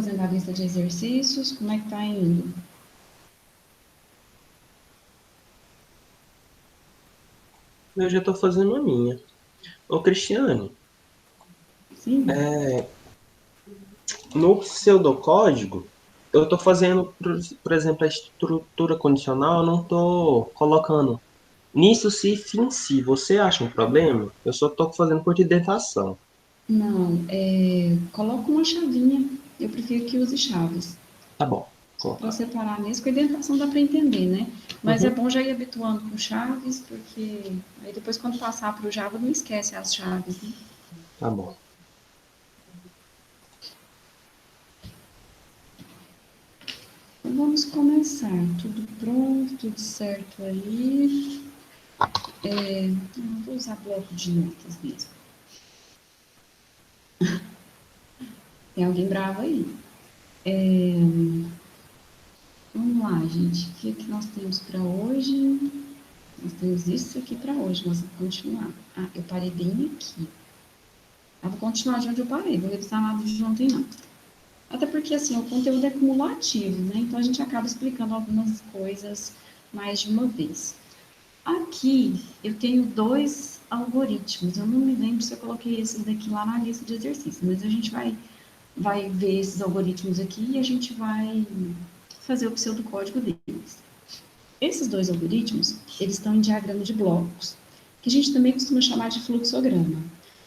fazendo a lista de exercícios? Como é que tá indo? Eu já estou fazendo a minha. Ô, Cristiane, Sim? no pseudocódigo, eu estou fazendo, por exemplo, a estrutura condicional, eu não estou colocando nisso se fim se. Você acha um problema? Eu só estou fazendo por dentação. Não, coloca uma chavinha. Eu prefiro que use chaves. Tá bom, Para colocar. separar mesmo, com a identificação dá para entender, né? Mas é Uhum, bom já ir habituando com chaves, porque aí depois quando passar para o Java não esquece as chaves, né? tá bom. Então vamos começar. Tudo pronto, tudo certo aí. Vou usar bloco de notas mesmo. Tem alguém bravo aí? Vamos lá, gente. O que, que nós temos para hoje? Nós temos isso aqui para hoje. Nós vamos continuar. Ah, eu parei bem aqui. Eu vou continuar de onde eu parei. Vou revisar nada de ontem, não. Até porque, assim, o conteúdo é cumulativo, né? Então, a gente acaba explicando algumas coisas mais de uma vez. Aqui, eu tenho dois algoritmos. Eu não me lembro se eu coloquei esses daqui lá na lista de exercícios, mas a gente vai ver esses algoritmos aqui e a gente vai fazer o pseudocódigo deles. Esses dois algoritmos, eles estão em diagrama de blocos, que a gente também costuma chamar de fluxograma.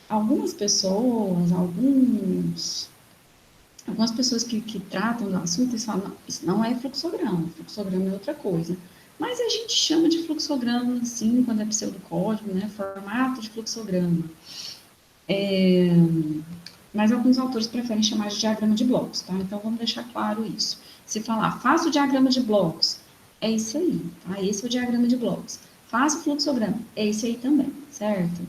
Algumas pessoas, algumas pessoas que tratam do assunto, eles falam, não, isso não é fluxograma é outra coisa. Mas a gente chama de fluxograma, sim, quando é pseudocódigo, né, formato de fluxograma. Mas alguns autores preferem chamar de diagrama de blocos, tá? Então vamos deixar claro isso. Se falar, faça o diagrama de blocos, é isso aí, tá? Esse é o diagrama de blocos. Faça o fluxograma, é esse aí também, certo?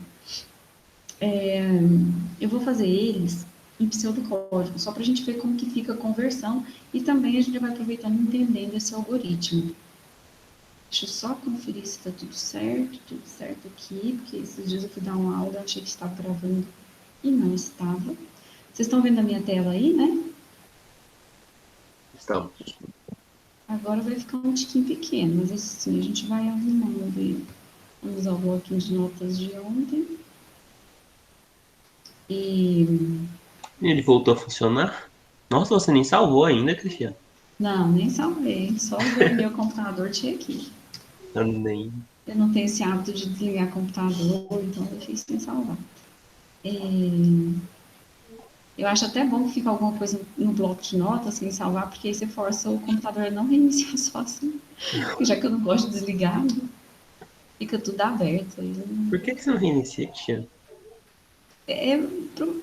Eu vou fazer eles em pseudocódigo, só para a gente ver como que fica a conversão e também a gente vai aproveitando e entendendo esse algoritmo. Deixa eu só conferir se está tudo certo aqui, porque esses dias eu fui dar uma aula, achei que estava gravando e não estava. Vocês estão vendo a minha tela aí, né? Estamos. Agora vai ficar um tiquinho pequeno, mas assim, a gente vai arrumando aí. Vamos usar o bloquinho de notas de ontem. E. E ele voltou a funcionar? Nossa, você nem salvou ainda, Cristiano. Não, nem salvei, só liguei meu computador, tinha aqui. Eu nem. Eu não tenho esse hábito de desligar computador, então eu deixei sem salvar. Eu acho até bom que fica alguma coisa no bloco de notas sem salvar, porque aí você força o computador a não reiniciar sozinho. Já que eu não gosto de desligar, né? Fica tudo aberto. Aí Por que que você não reinicia, Cristiano? é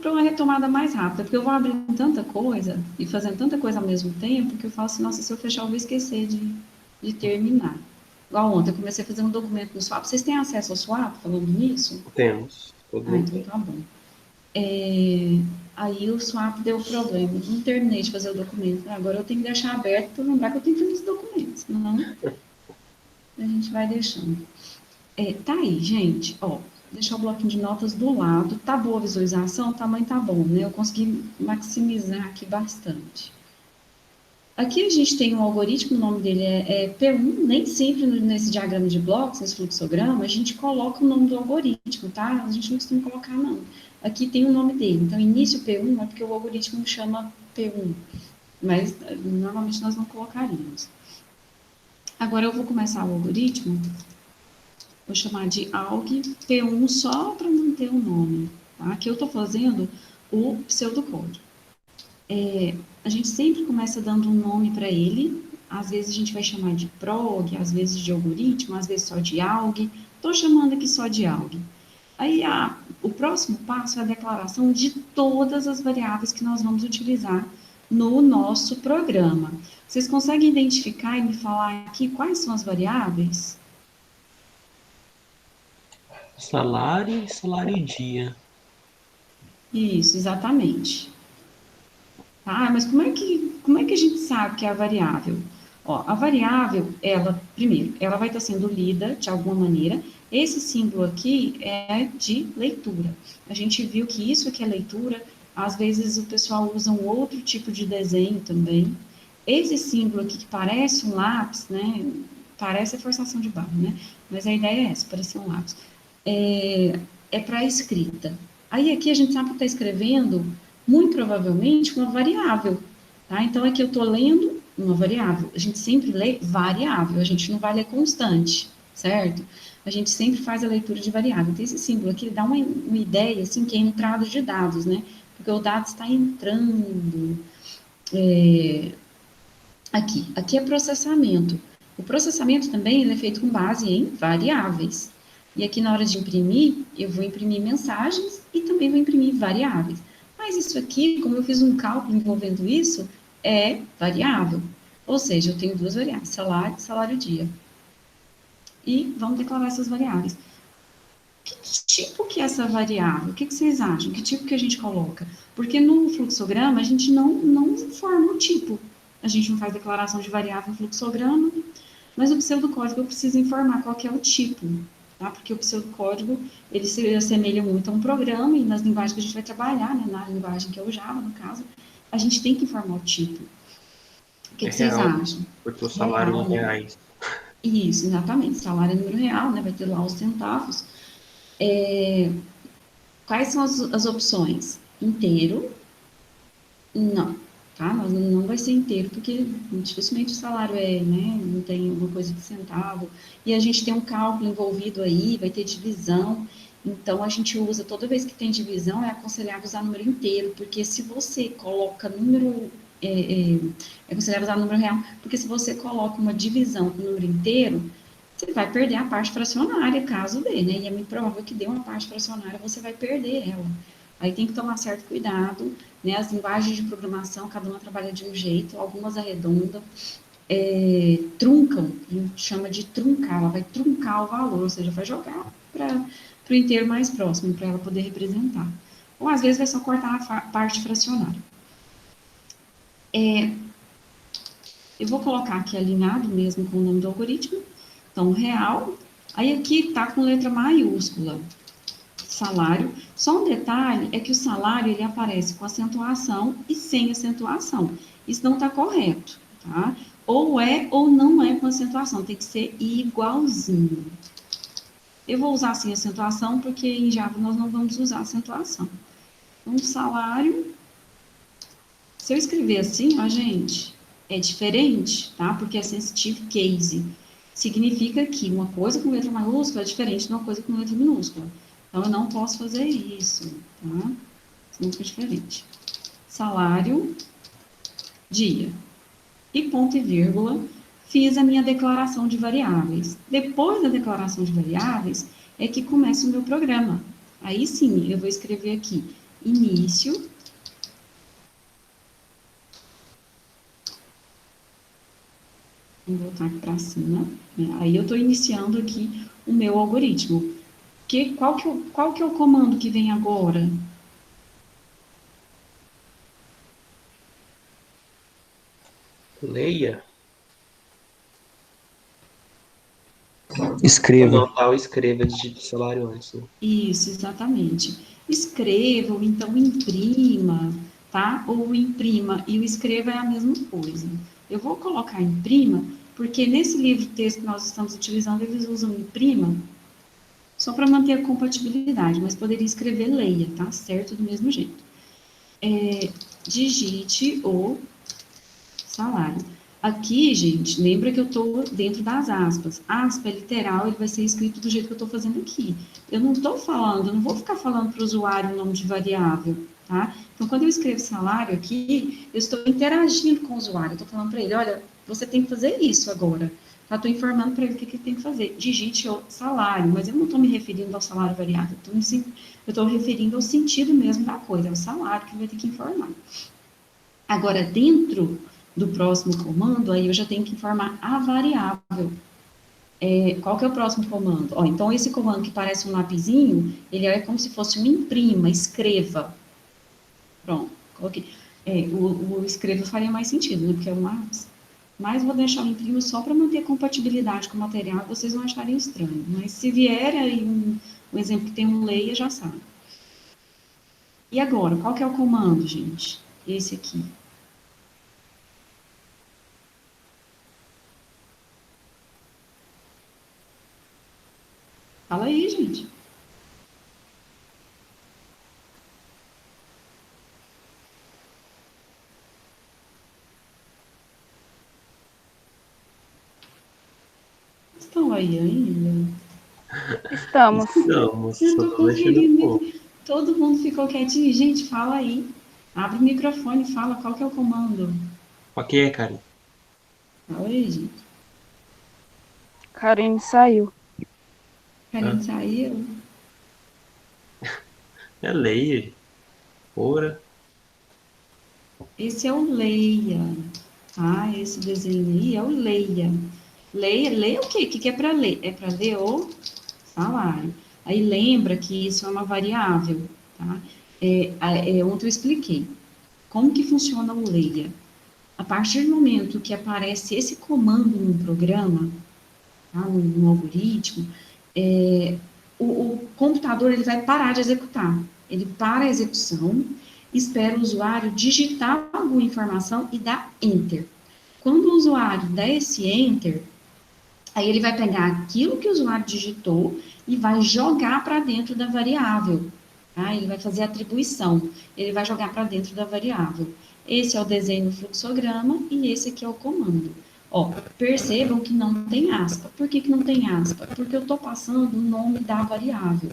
para uma retomada mais rápida, porque eu vou abrindo tanta coisa e fazendo tanta coisa ao mesmo tempo que eu falo assim, nossa, se eu fechar eu vou esquecer de terminar. Igual ontem, eu comecei a fazer um documento no Swap. Vocês têm acesso ao Swap, falando nisso? Temos. Todo Ah, mundo então tem. tá bom. É, aí o Swap deu problema. Não terminei de fazer o documento. Agora eu tenho que deixar aberto para lembrar que eu tenho que fazer esse documento. Senão a gente vai deixando. Tá aí, gente. Ó, deixar o bloquinho de notas do lado. Tá boa a visualização? O tamanho tá bom, né? Eu consegui maximizar aqui bastante. Aqui a gente tem um algoritmo, o nome dele é P1. Nem sempre nesse diagrama de blocos, nesse fluxograma, a gente coloca o nome do algoritmo, tá? A gente não costuma colocar, não. Aqui tem o nome dele. Então, início P1 é porque o algoritmo chama P1. Mas normalmente nós não colocaríamos. Agora eu vou começar o algoritmo. Vou chamar de alg P1 só para manter o nome. Tá? Aqui eu estou fazendo o pseudocódigo. A gente sempre começa dando um nome para ele. Às vezes a gente vai chamar de prog, às vezes de algoritmo, às vezes só de alg. Estou chamando aqui só de alg. Aí o próximo passo é a declaração de todas as variáveis que nós vamos utilizar no nosso programa. Vocês conseguem identificar e me falar aqui quais são as variáveis? Salário e salário dia. Isso, exatamente. Ah, mas como é que a gente sabe que é a variável? Ó, a variável, ela, primeiro, ela vai estar sendo lida de alguma maneira. Esse símbolo aqui é de leitura. A gente viu que isso aqui é leitura, Às vezes o pessoal usa um outro tipo de desenho também. Esse símbolo aqui que parece um lápis, né? Parece a forçação de barra, né? Mas a ideia é essa, parecer um lápis. É para escrita. Aí aqui a gente sabe que está escrevendo, muito provavelmente, uma variável. Tá? Então aqui eu estou lendo uma variável. A gente sempre lê variável, a gente não vai ler constante, certo? A gente sempre faz a leitura de variável. Então esse símbolo aqui dá uma ideia, assim, que é entrada de dados, né? Porque o dado está entrando aqui. Aqui é processamento. O processamento também ele é feito com base em variáveis. E aqui na hora de imprimir, eu vou imprimir mensagens e também vou imprimir variáveis. Mas isso aqui, como eu fiz um cálculo envolvendo isso, é variável. Ou seja, eu tenho duas variáveis, salário e salário-dia. E vamos declarar essas variáveis. Que tipo que é essa variável? O que vocês acham? Que tipo que a gente coloca? Porque no fluxograma a gente não forma o tipo. A gente não faz declaração de variável no fluxograma, mas o pseudocódigo eu preciso informar qual que é o tipo, tá? Porque o pseudocódigo, ele se assemelha muito a um programa, e nas linguagens que a gente vai trabalhar, né, na linguagem que é o Java, no caso, a gente tem que informar o tipo. O É que vocês real, acham? porque o salário em Real, né? reais. Isso, exatamente. Salário é número real, né? Vai ter lá os centavos. Quais são as opções? Inteiro? Não, tá? Mas não vai ser inteiro, porque dificilmente o salário é, né? Não tem uma coisa de centavo. E a gente tem um cálculo envolvido aí, vai ter divisão. Então, a gente usa, toda vez que tem divisão, é aconselhável usar número inteiro, porque se você coloca número. É aconselhável usar número real, porque se você coloca uma divisão com número inteiro, você vai perder a parte fracionária, caso dê, né? E é muito provável que dê uma parte fracionária, você vai perder ela. Aí tem que tomar certo cuidado, né? As linguagens de programação, cada uma trabalha de um jeito, algumas arredondam, truncam, a gente chama de truncar, ela vai truncar o valor, ou seja, vai jogar para o inteiro mais próximo, para ela poder representar. Ou às vezes vai só cortar a parte fracionária. Eu vou colocar aqui alinhado mesmo com o nome do algoritmo, então real, aí aqui está com letra maiúscula, salário. Só um detalhe é que o salário ele aparece com acentuação e sem acentuação. Isso não está correto, tá? Ou é ou não é com acentuação, tem que ser igualzinho. Eu vou usar sem acentuação porque em Java nós não vamos usar acentuação. Um salário, se eu escrever assim, ó, gente, é diferente, tá? Porque é sensitive case. Significa que uma coisa com letra maiúscula é diferente de uma coisa com letra minúscula. Então, eu não posso fazer isso, tá? Senão fica diferente. Salário, dia. E ponto e vírgula, fiz a minha declaração de variáveis. Depois da declaração de variáveis, é que começa o meu programa. Aí sim, eu vou escrever aqui, início. Vou voltar aqui para cima. Né? Aí eu estou iniciando aqui o meu algoritmo. Qual que é o comando que vem agora? Leia. Ou Escreva. não, tal, escreva, digite salário antes. Né? Isso, exatamente. Escreva, ou então imprima, tá? Ou imprima e o escreva é a mesma coisa. Eu vou colocar imprima, porque nesse livro de texto que nós estamos utilizando, eles usam imprima só para manter a compatibilidade, mas poderia escrever leia, tá? Certo? Do mesmo jeito. Digite o salário. Aqui, gente, lembra que eu estou dentro das aspas. Aspa é literal, ele vai ser escrito do jeito que eu estou fazendo aqui. Eu não estou falando, eu não vou ficar falando para o usuário o nome de variável, tá? Então, quando eu escrevo salário aqui, eu estou interagindo com o usuário. Eu estou falando para ele, olha, você tem que fazer isso agora. Tá? Estou informando para ele o que ele tem que fazer. Digite o salário, mas eu não estou me referindo ao salário variável. Eu estou referindo ao sentido mesmo da coisa, é o salário que ele vai ter que informar. Agora, dentro do próximo comando, aí eu já tenho que informar a variável. Qual que é o próximo comando? Ó, então, esse comando que parece um lapisinho, ele é como se fosse um imprima, escreva. Pronto, coloquei. O escreva faria mais sentido, né? Porque é um lápis. Mas vou deixar o imprima só para manter a compatibilidade com o material, vocês não acharem estranho. Mas se vier aí um exemplo que tem um leia, já sabe. E agora, qual que é o comando, gente? Esse aqui. Fala aí, gente. Estão aí ainda? Estamos. Estamos, Eu só tô tô mexendo um pouco. conferindo. Todo mundo ficou quietinho. Gente, fala aí. Abre o microfone e fala qual que é o comando. Ok, Karen. Fala aí, gente. Karine saiu. Karen Ah, saiu. é lei, ora. Esse é o Leia. Ah, esse desenho aí é o Leia. Leia o quê? O que que é para ler? É para ler o salário. Aí lembra que isso é uma variável, tá? Ontem eu expliquei. Como que funciona o Leia? A partir do momento que aparece esse comando no programa, tá? no algoritmo, é, o computador ele vai parar de executar. Ele para a execução, espera o usuário digitar alguma informação e dá Enter. Quando o usuário dá esse Enter, aí ele vai pegar aquilo que o usuário digitou e vai jogar para dentro da variável. Tá? Ele vai fazer a atribuição, ele vai jogar para dentro da variável. Esse é o desenho do fluxograma e esse aqui é o comando. Ó, percebam que não tem aspa. Por que, que não tem aspa? Porque eu estou passando o nome da variável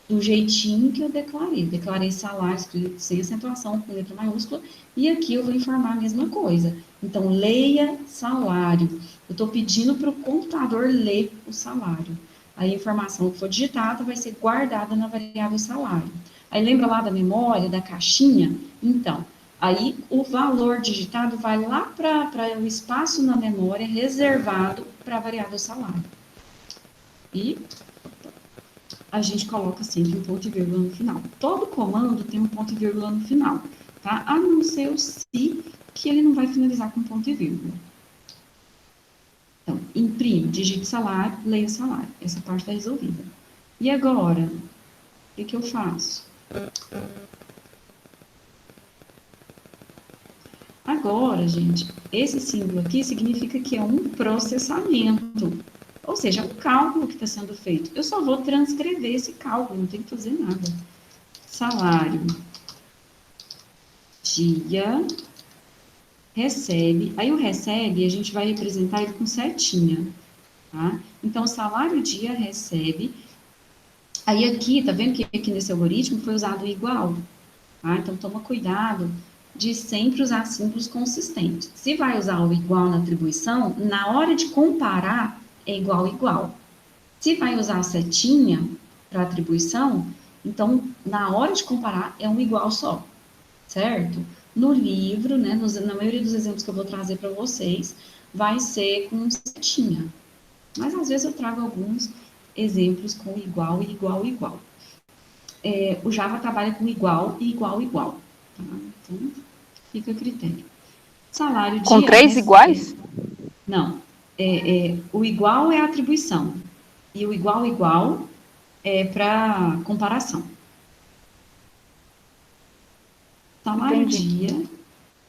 do jeitinho que eu declarei. Declarei salário escrito sem acentuação, com letra maiúscula, e aqui eu vou informar a mesma coisa. Então, leia salário. Eu estou pedindo para o computador ler o salário. Aí a informação que for digitada vai ser guardada na variável salário. Aí lembra lá da memória, da caixinha? Então, aí o valor digitado vai lá para o espaço na memória reservado para a variável salário. E a gente coloca sempre um ponto e vírgula no final. Todo comando tem um ponto e vírgula no final, tá? A não ser o se, que ele não vai finalizar com ponto e vírgula. Então, imprime, digite salário, leia o salário. Essa parte está resolvida. E agora, o que eu faço? Agora, gente, esse símbolo aqui significa que é um processamento. Ou seja, é um cálculo que está sendo feito. Eu só vou transcrever esse cálculo, não tenho que fazer nada. Salário, dia, recebe. Aí o recebe, a gente vai representar ele com setinha, tá? Então, salário, dia, recebe. Aí aqui, tá vendo que aqui nesse algoritmo foi usado o igual? Tá? Então, toma cuidado de sempre usar símbolos consistentes. Se vai usar o igual na atribuição, na hora de comparar, é igual, igual. Se vai usar a setinha para atribuição, então, na hora de comparar, é um igual só, certo? No livro, né, na maioria dos exemplos que eu vou trazer para vocês, vai ser com setinha. Mas, às vezes, eu trago alguns exemplos com igual e igual, igual. O Java trabalha com igual e igual, igual. Tá? Então, fica a critério. Salário Com dia 3 iguais? Não. O igual é a atribuição. E o igual, igual é para comparação. Salário Entendi. dia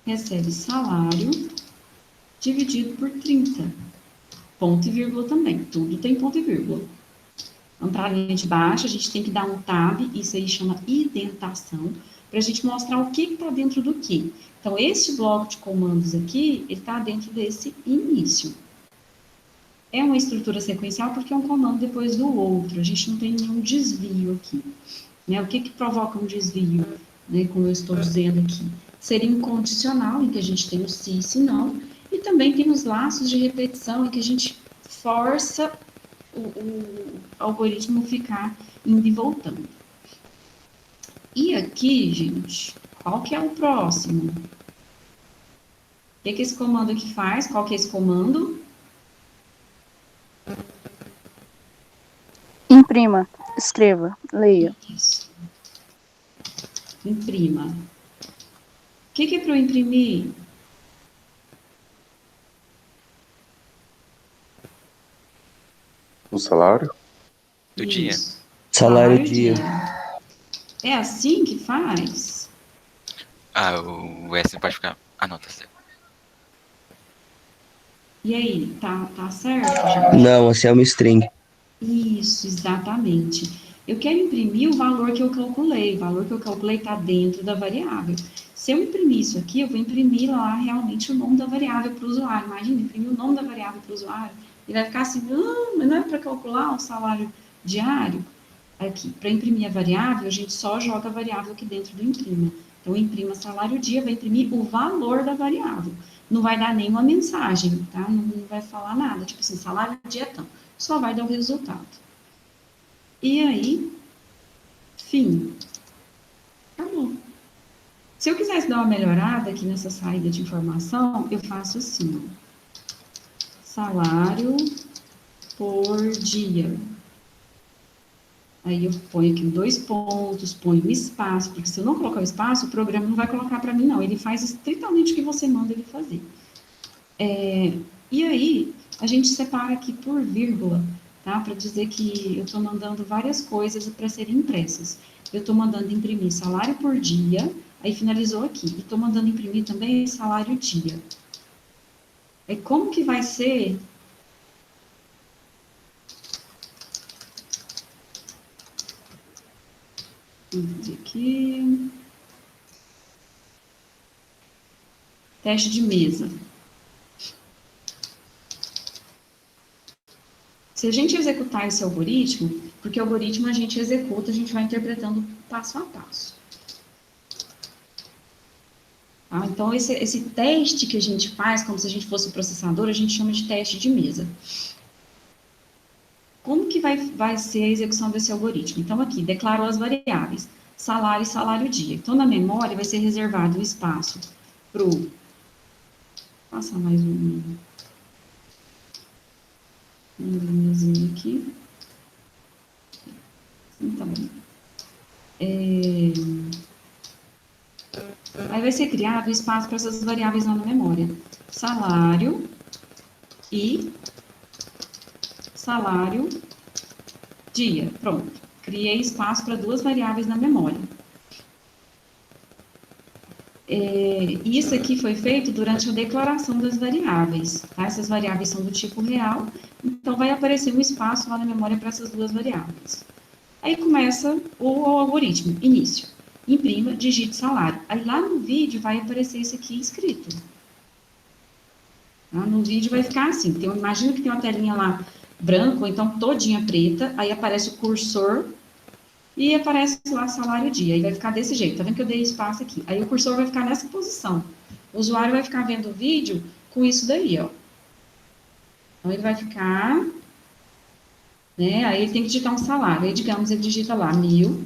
recebe salário dividido por 30. Ponto e vírgula também. Tudo tem ponto e vírgula. Então, para a linha de baixo, a gente tem que dar um tab, isso aí chama indentação, para a gente mostrar o que está dentro do que. Então, este bloco de comandos aqui, ele está dentro desse início. É uma estrutura sequencial porque é um comando depois do outro, a gente não tem nenhum desvio aqui. Né? O que, que provoca um desvio, né, como eu estou dizendo aqui? Seria um condicional, em que a gente tem o se e se não, e também tem os laços de repetição, em que a gente força o algoritmo ficar indo e voltando. E aqui, gente, qual que é o próximo? O que, que esse comando aqui faz? Qual que é esse comando? Imprima, escreva, leia. Isso. Imprima. O que, que é para eu imprimir? O salário? Do dia. Isso. Salário dia. É assim que faz? Ah, o S pode ficar. Ah, não, tá certo. E aí, tá certo já? Não, assim é uma string. Isso, exatamente. Eu quero imprimir o valor que eu calculei. O valor que eu calculei está dentro da variável. Se eu imprimir isso aqui, eu vou imprimir lá realmente o nome da variável para o usuário. Imagina, imprimir o nome da variável para o usuário. Ele vai ficar assim, mas não é para calcular o salário diário? Aqui, para imprimir a variável, a gente só joga a variável aqui dentro do imprima. Então, imprima salário dia, vai imprimir o valor da variável. Não vai dar nenhuma mensagem, tá? Não vai falar nada. Tipo assim, salário dia é tanto. Só vai dar o resultado. E aí, fim. Acabou. Se eu quisesse dar uma melhorada aqui nessa saída de informação, eu faço assim, ó. Salário por dia. Aí eu ponho aqui 2 pontos, ponho o espaço, porque se eu não colocar o espaço, o programa não vai colocar para mim, não. Ele faz estritamente o que você manda ele fazer. E aí, a gente separa aqui por vírgula, tá? Para dizer que eu estou mandando várias coisas para serem impressas. Eu estou mandando imprimir salário por dia, aí finalizou aqui. E estou mandando imprimir também salário dia. Aí, como que vai ser? Vamos fazer aqui. Teste de mesa. Se a gente executar esse algoritmo, porque o algoritmo a gente executa, a gente vai interpretando passo a passo. Tá? Então, esse teste que a gente faz, como se a gente fosse o processador, a gente chama de teste de mesa. Como que vai ser a execução desse algoritmo? Então, aqui, declarou as variáveis, salário e salário dia. Então, na memória, vai ser reservado o espaço para o... Passar mais uma linhazinha aqui. Então, aí vai ser criado espaço para essas variáveis lá na memória. Salário e salário dia. Pronto. Criei espaço para 2 variáveis na memória. Isso aqui foi feito durante a declaração das variáveis. Tá? Essas variáveis são do tipo real, então vai aparecer um espaço lá na memória para essas 2 variáveis. Aí começa o algoritmo, início. Imprima, digite salário. Aí lá no vídeo vai aparecer isso aqui escrito. Tá? No vídeo vai ficar assim, imagina que tem uma telinha lá branca, ou então todinha preta, aí aparece o cursor e aparece lá salário dia, aí vai ficar desse jeito, tá vendo que eu dei espaço aqui? Aí o cursor vai ficar nessa posição, o usuário vai ficar vendo o vídeo com isso daí, ó. Então ele vai ficar, né, aí ele tem que digitar um salário, aí digamos, ele digita lá 1.000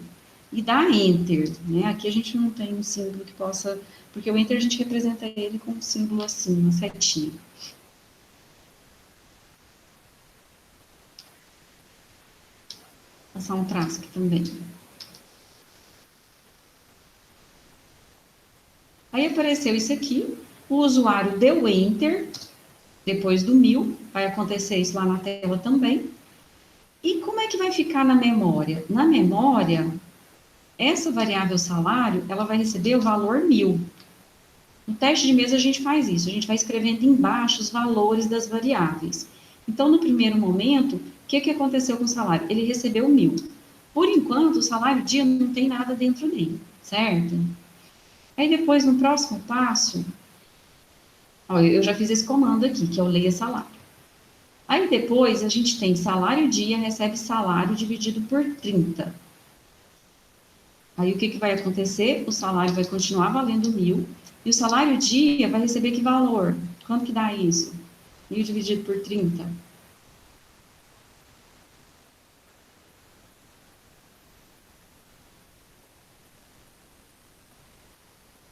e dá Enter, né, aqui a gente não tem um símbolo que possa, porque o Enter a gente representa ele com um símbolo assim, uma setinha. Vou passar um traço aqui também. Aí apareceu isso aqui, o usuário deu Enter, depois do 1.000, vai acontecer isso lá na tela também. E como é que vai ficar na memória? Na memória, essa variável salário, ela vai receber o valor 1.000. No teste de mesa a gente faz isso, a gente vai escrevendo embaixo os valores das variáveis. Então, no primeiro momento, o que aconteceu com o salário? Ele recebeu 1.000. Por enquanto, o salário dia não tem nada dentro dele, certo? Aí depois, no próximo passo, ó, eu já fiz esse comando aqui, que é o leia salário. Aí depois a gente tem salário dia recebe salário dividido por 30. Aí o que vai acontecer? O salário vai continuar valendo 1.000 e o salário dia vai receber que valor? Quanto que dá isso? 1.000 dividido por 30.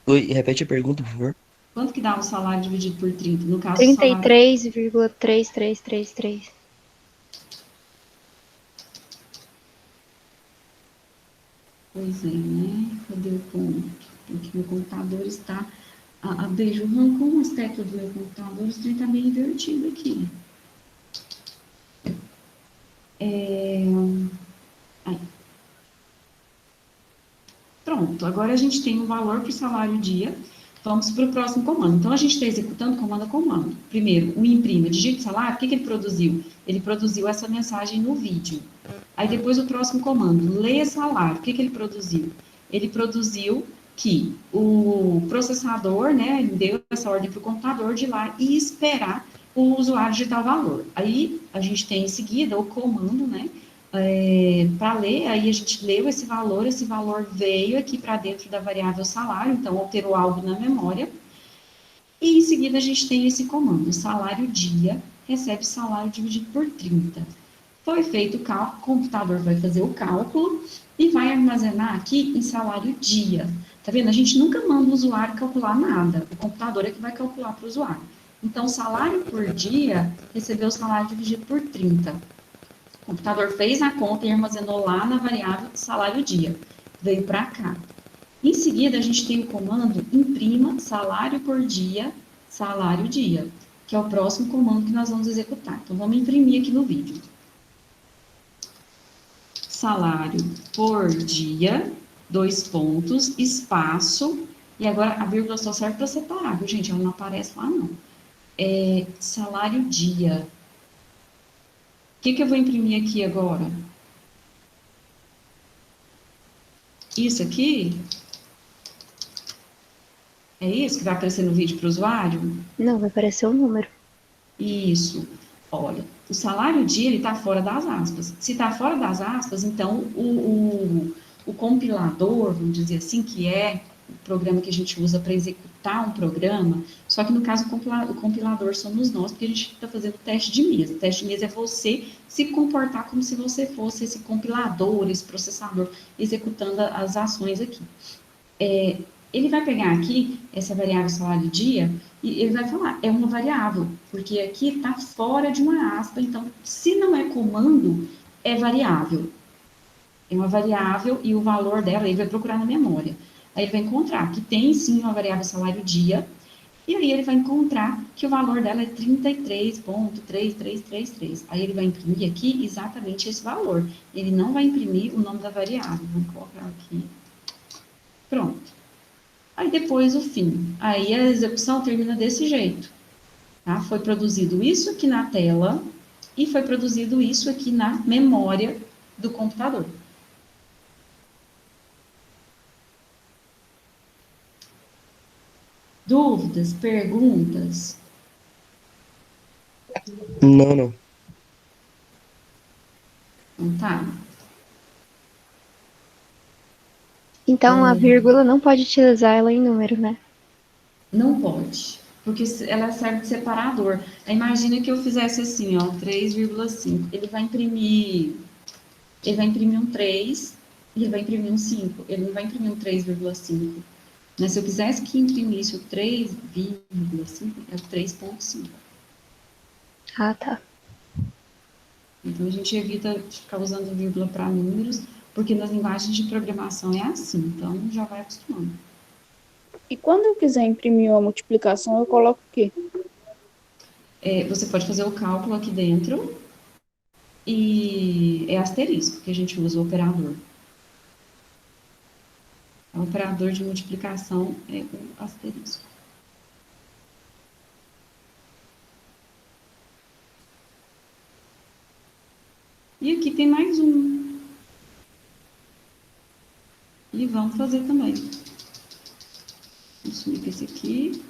Oi, repete a pergunta, por favor. Quanto que dá o salário dividido por 30? No caso, o Trinta e salário... três vírgula 3333. Pois é, né? Cadê o ponto? Porque meu computador está... A Beijo arrancou as teclas do meu computador, o trem está meio invertido aqui. Aí. Pronto. Pronto, agora a gente tem um valor para o salário dia. Vamos para o próximo comando. Então, a gente está executando comando a comando. Primeiro, o imprima, digite salário, o que ele produziu? Ele produziu essa mensagem no vídeo. Aí, depois, o próximo comando, lê salário, o que ele produziu? Ele produziu que o processador, né, deu essa ordem para o computador de ir lá e esperar o usuário digitar o valor. Aí, a gente tem em seguida o comando, né, para ler, aí a gente leu esse valor veio aqui para dentro da variável salário, então alterou algo na memória, e em seguida a gente tem esse comando, salário dia, recebe salário dividido por 30. Foi feito o cálculo, o computador vai fazer o cálculo e vai armazenar aqui em salário dia. Tá vendo? A gente nunca manda o usuário calcular nada, o computador é que vai calcular para o usuário. Então, salário por dia, recebeu o salário dividido por 30. O computador fez a conta e armazenou lá na variável salário dia. Veio para cá. Em seguida, a gente tem o comando imprima salário por dia, salário dia, que é o próximo comando que nós vamos executar. Então, vamos imprimir aqui no vídeo. Salário por dia, 2 pontos, espaço, e agora a vírgula só serve para separar, viu, gente? Ela não aparece lá, não. Salário dia. O que eu vou imprimir aqui agora? Isso aqui? É isso que vai aparecer no vídeo para o usuário? Não, vai aparecer o número. Isso. Olha, o salário dia, ele está fora das aspas. Se está fora das aspas, então o compilador, vamos dizer assim, que é o programa que a gente usa para executar um programa, só que no caso o compilador somos nós, porque a gente está fazendo teste de mesa. O teste de mesa é você se comportar como se você fosse esse compilador, esse processador, executando as ações aqui. Ele vai pegar aqui essa variável salário dia e ele vai falar, é uma variável, porque aqui está fora de uma aspa, então, se não é comando, é variável. É uma variável e o valor dela, ele vai procurar na memória. Aí ele vai encontrar que tem sim uma variável salário dia, e aí ele vai encontrar que o valor dela é 33,3333. Aí ele vai imprimir aqui exatamente esse valor. Ele não vai imprimir o nome da variável. Vamos colocar aqui. Pronto. Aí depois o fim. Aí a execução termina desse jeito. Tá? Foi produzido isso aqui na tela e foi produzido isso aqui na memória do computador. Dúvidas? Perguntas? Não. Então tá. Então, a vírgula não pode utilizar ela em número, né? Não pode, porque ela serve de separador. Aí imagina que eu fizesse assim, ó, 3,5. Ele vai imprimir um 3 e ele vai imprimir um 5. Ele não vai imprimir um 3,5. Mas se eu quisesse que imprimisse o 3,5, é o 3,5. Ah, tá. Então a gente evita de ficar usando vírgula para números, porque nas linguagens de programação é assim, então já vai acostumando. E quando eu quiser imprimir uma multiplicação, eu coloco o quê? Você pode fazer o cálculo aqui dentro e é asterisco que a gente usa o operador. O operador de multiplicação é o asterisco. E aqui tem mais um. E vamos fazer também. Vamos sumir com esse aqui.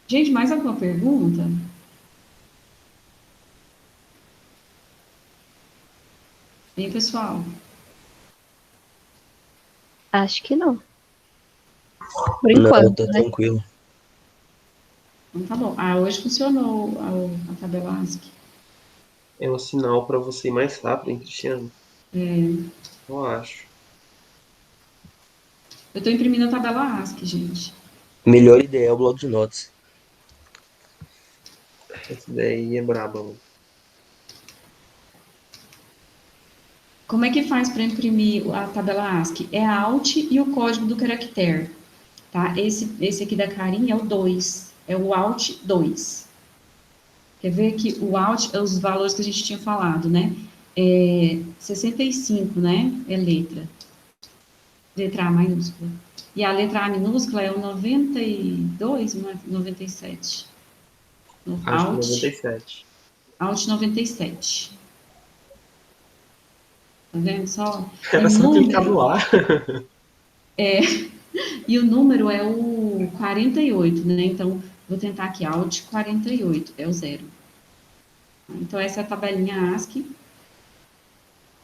Gente, mais alguma pergunta? Bem, pessoal? Acho que não. Por Não, enquanto, tá né? tranquilo. Então tá bom. Ah, hoje funcionou a tabela ASCII. É um sinal para você ir mais rápido, hein, Cristiano? Eu acho. Eu estou imprimindo a tabela ASCII, gente. Melhor ideia é o bloco de notas. Essa daí é braba, mano. Como é que faz para imprimir a tabela ASCII? É Alt e o código do caractere, tá? Esse aqui da carinha é o 2, é o Alt 2. Quer ver que o Alt é os valores que a gente tinha falado, né? 65, né? É letra. Letra A maiúscula. E a letra A minúscula é o 92, não é 97. Acho que Alt, 97. Alt 97. Tá vendo só? E Era o só clicar número, no ar. e o número é o 48, né? Então, vou tentar aqui, Alt 48, é o 0. Então, essa é a tabelinha ASCII,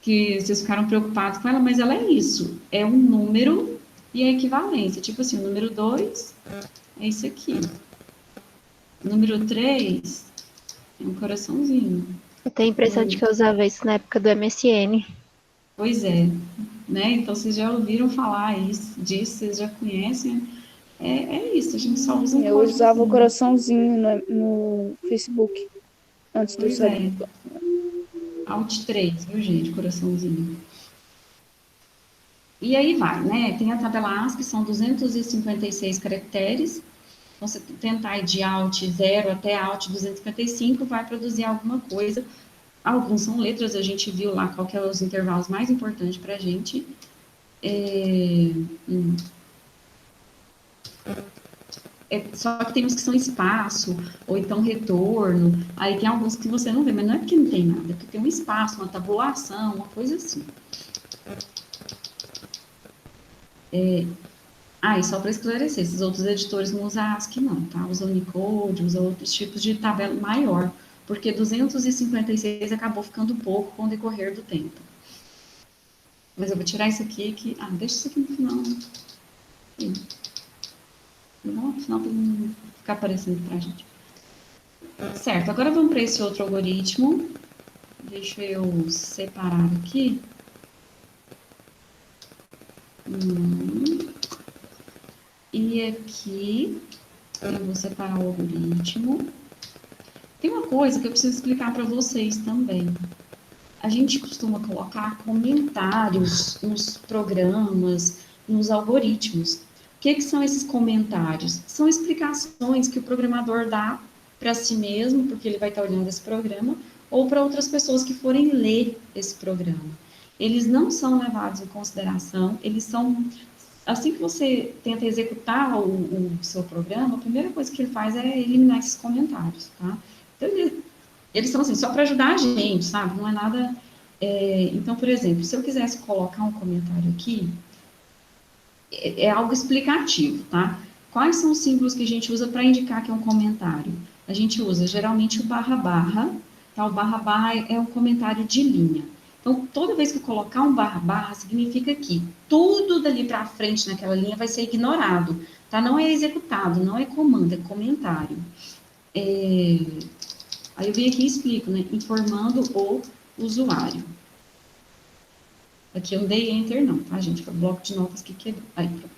que vocês ficaram preocupados com ela, mas ela é isso. É um número e a equivalência. Tipo assim, o número 2 é isso aqui. O número 3 é um coraçãozinho. Eu tenho a impressão de que eu usava isso na época do MSN. Pois é, né? Então vocês já ouviram falar disso, vocês já conhecem. É isso, a gente só usa um Eu usava o códigozinho. coraçãozinho no Facebook, antes de eu Pois sair é, do plano. Alt 3, viu, gente? Coraçãozinho. E aí vai, né? Tem a tabela ASCII, são 256 caracteres. Então, você tentar ir de Alt 0 até Alt 255, vai produzir alguma coisa. Alguns são letras, a gente viu lá qual que é os intervalos mais importantes para a gente. Só que tem uns que são espaço, ou então retorno. Aí tem alguns que você não vê, mas não é porque não tem nada, é porque tem um espaço, uma tabulação, uma coisa assim. E só para esclarecer, esses outros editores não usam ASCII não, tá? Usa Unicode, usa outros tipos de tabela maior, porque 256 acabou ficando pouco com o decorrer do tempo. Mas eu vou tirar isso aqui, deixa isso aqui no final, né? No final para não ficar aparecendo pra gente. Certo, agora vamos para esse outro algoritmo. Deixa eu separar aqui. E aqui eu vou separar o algoritmo. Tem uma coisa que eu preciso explicar para vocês também. A gente costuma colocar comentários nos programas, nos algoritmos. O que são esses comentários? São explicações que o programador dá para si mesmo, porque ele vai estar olhando esse programa, ou para outras pessoas que forem ler esse programa. Eles não são levados em consideração, eles são. Assim que você tenta executar o seu programa, a primeira coisa que ele faz é eliminar esses comentários, tá? Então, eles são assim, só para ajudar a gente, sabe? Não é nada. Então, por exemplo, se eu quisesse colocar um comentário aqui, é algo explicativo, tá? Quais são os símbolos que a gente usa para indicar que é um comentário? A gente usa geralmente o barra barra, tá? O barra barra é um comentário de linha. Então, toda vez que eu colocar um barra barra, significa que tudo dali para frente naquela linha vai ser ignorado, tá? Não é executado, não é comando, é comentário. Aí eu venho aqui e explico, né? Informando o usuário. Aqui eu não dei enter não, tá, gente? Foi o bloco de notas que quebrou. Aí, pronto.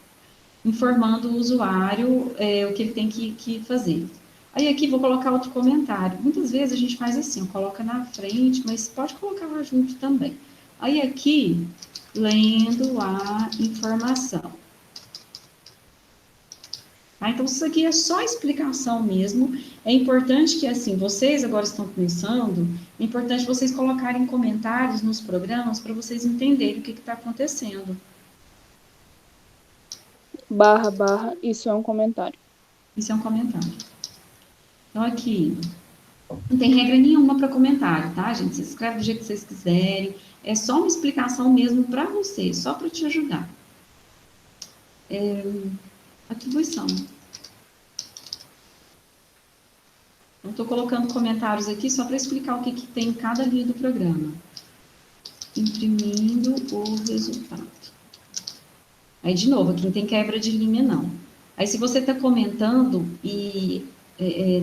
Informando o usuário o que ele tem que fazer. Aí aqui vou colocar outro comentário. Muitas vezes a gente faz assim, coloca na frente, mas pode colocar lá junto também. Aí aqui, lendo a informação. Tá? Então, isso aqui é só explicação mesmo. É importante que, assim, vocês agora estão começando, é importante vocês colocarem comentários nos programas para vocês entenderem o que está acontecendo. Barra, barra, isso é um comentário. Isso é um comentário. Então, aqui, não tem regra nenhuma para comentário, tá, gente? Vocês escrevem do jeito que vocês quiserem. É só uma explicação mesmo para você, só para te ajudar. Atribuição. Eu estou colocando comentários aqui só para explicar o que tem em cada linha do programa. Imprimindo o resultado. Aí, de novo, aqui não tem quebra de linha, não. Aí, se você está comentando e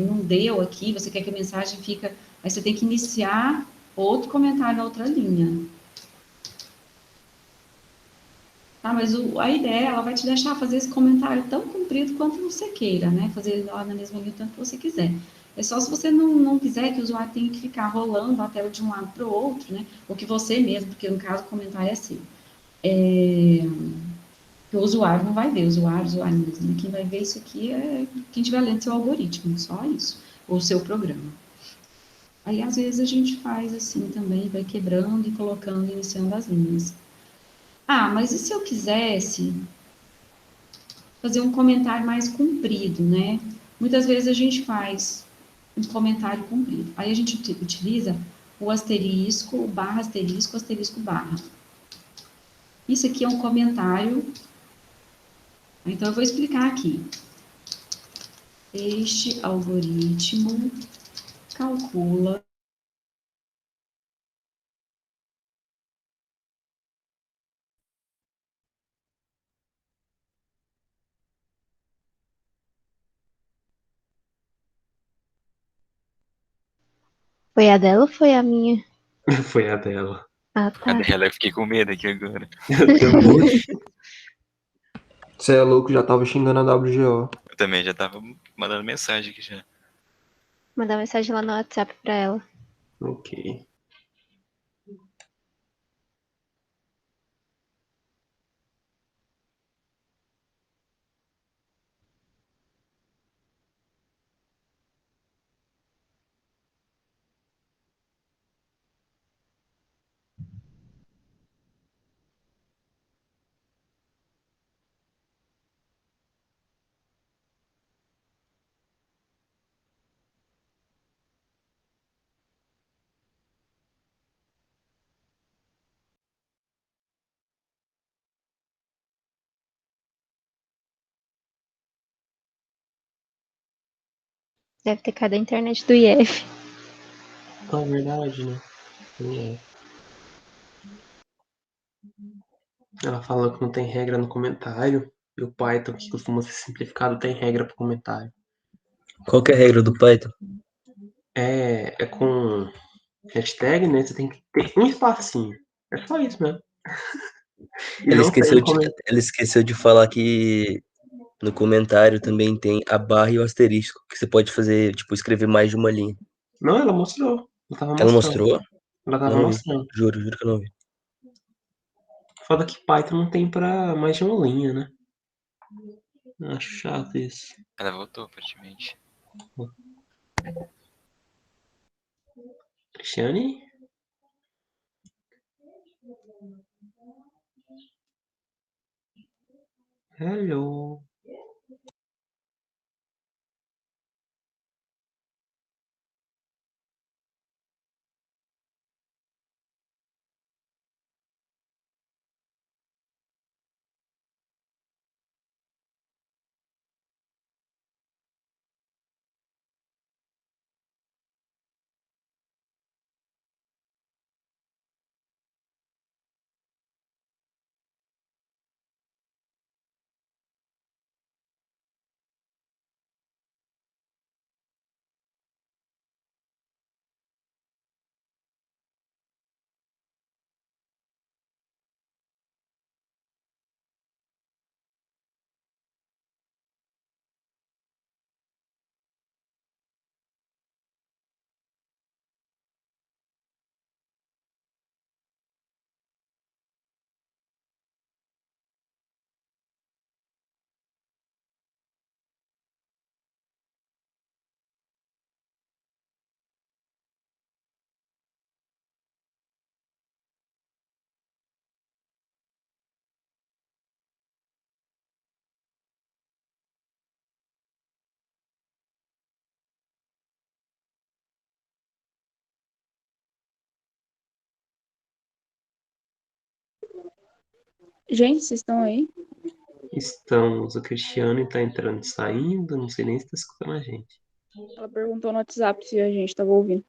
não deu aqui, você quer que a mensagem fica... Aí, você tem que iniciar outro comentário na outra linha. Tá, mas a ideia, ela vai te deixar fazer esse comentário tão comprido quanto você queira, né? Fazer ele lá na mesma linha, tanto que você quiser. É só se você não quiser que o usuário tenha que ficar rolando a tela de um lado para o outro, né? Ou que você mesmo, porque no caso o comentário é seu. O usuário não vai ver, o usuário mesmo. Quem vai ver isso aqui é quem estiver lendo seu algoritmo, só isso. Ou seu programa. Aí, às vezes, a gente faz assim também, vai quebrando e colocando, iniciando as linhas. Ah, mas e se eu quisesse fazer um comentário mais comprido, né? Muitas vezes a gente faz um comentário comprido. Aí a gente utiliza o asterisco, barra, asterisco, asterisco, barra. Isso aqui é um comentário. Então eu vou explicar aqui. Este algoritmo calcula Foi a dela ou foi a minha? Foi a dela. Ah, A tá. dela, eu fiquei com medo aqui agora. Eu também. Você é louco, já tava xingando a WGO. Eu também já tava mandando mensagem aqui já. Mandar mensagem lá no WhatsApp pra ela. Ok. Deve ter caído a internet do IF. Ah, verdade, né? É. Ela fala que não tem regra no comentário. E o Python, que costuma ser simplificado, tem regra pro comentário. Qual que é a regra do Python? É com hashtag, né? Você tem que ter um espacinho. É só isso mesmo. E Ela não tem esqueceu de, comentário. ela esqueceu de falar que no comentário também tem a barra e o asterisco, que você pode fazer, tipo, escrever mais de uma linha. Não, ela mostrou. Ela tava Ela mostrando. mostrou? Ela tava Não vi. mostrando. Juro que eu não vi. Foda que Python não tem pra mais de uma linha, né? Acho chato isso. Ela voltou, praticamente. Cristiane? Hello. Gente, vocês estão aí? Estamos. O Cristiano tá entrando e saindo. Não sei nem se tá escutando a gente. Ela perguntou no WhatsApp se a gente tava ouvindo.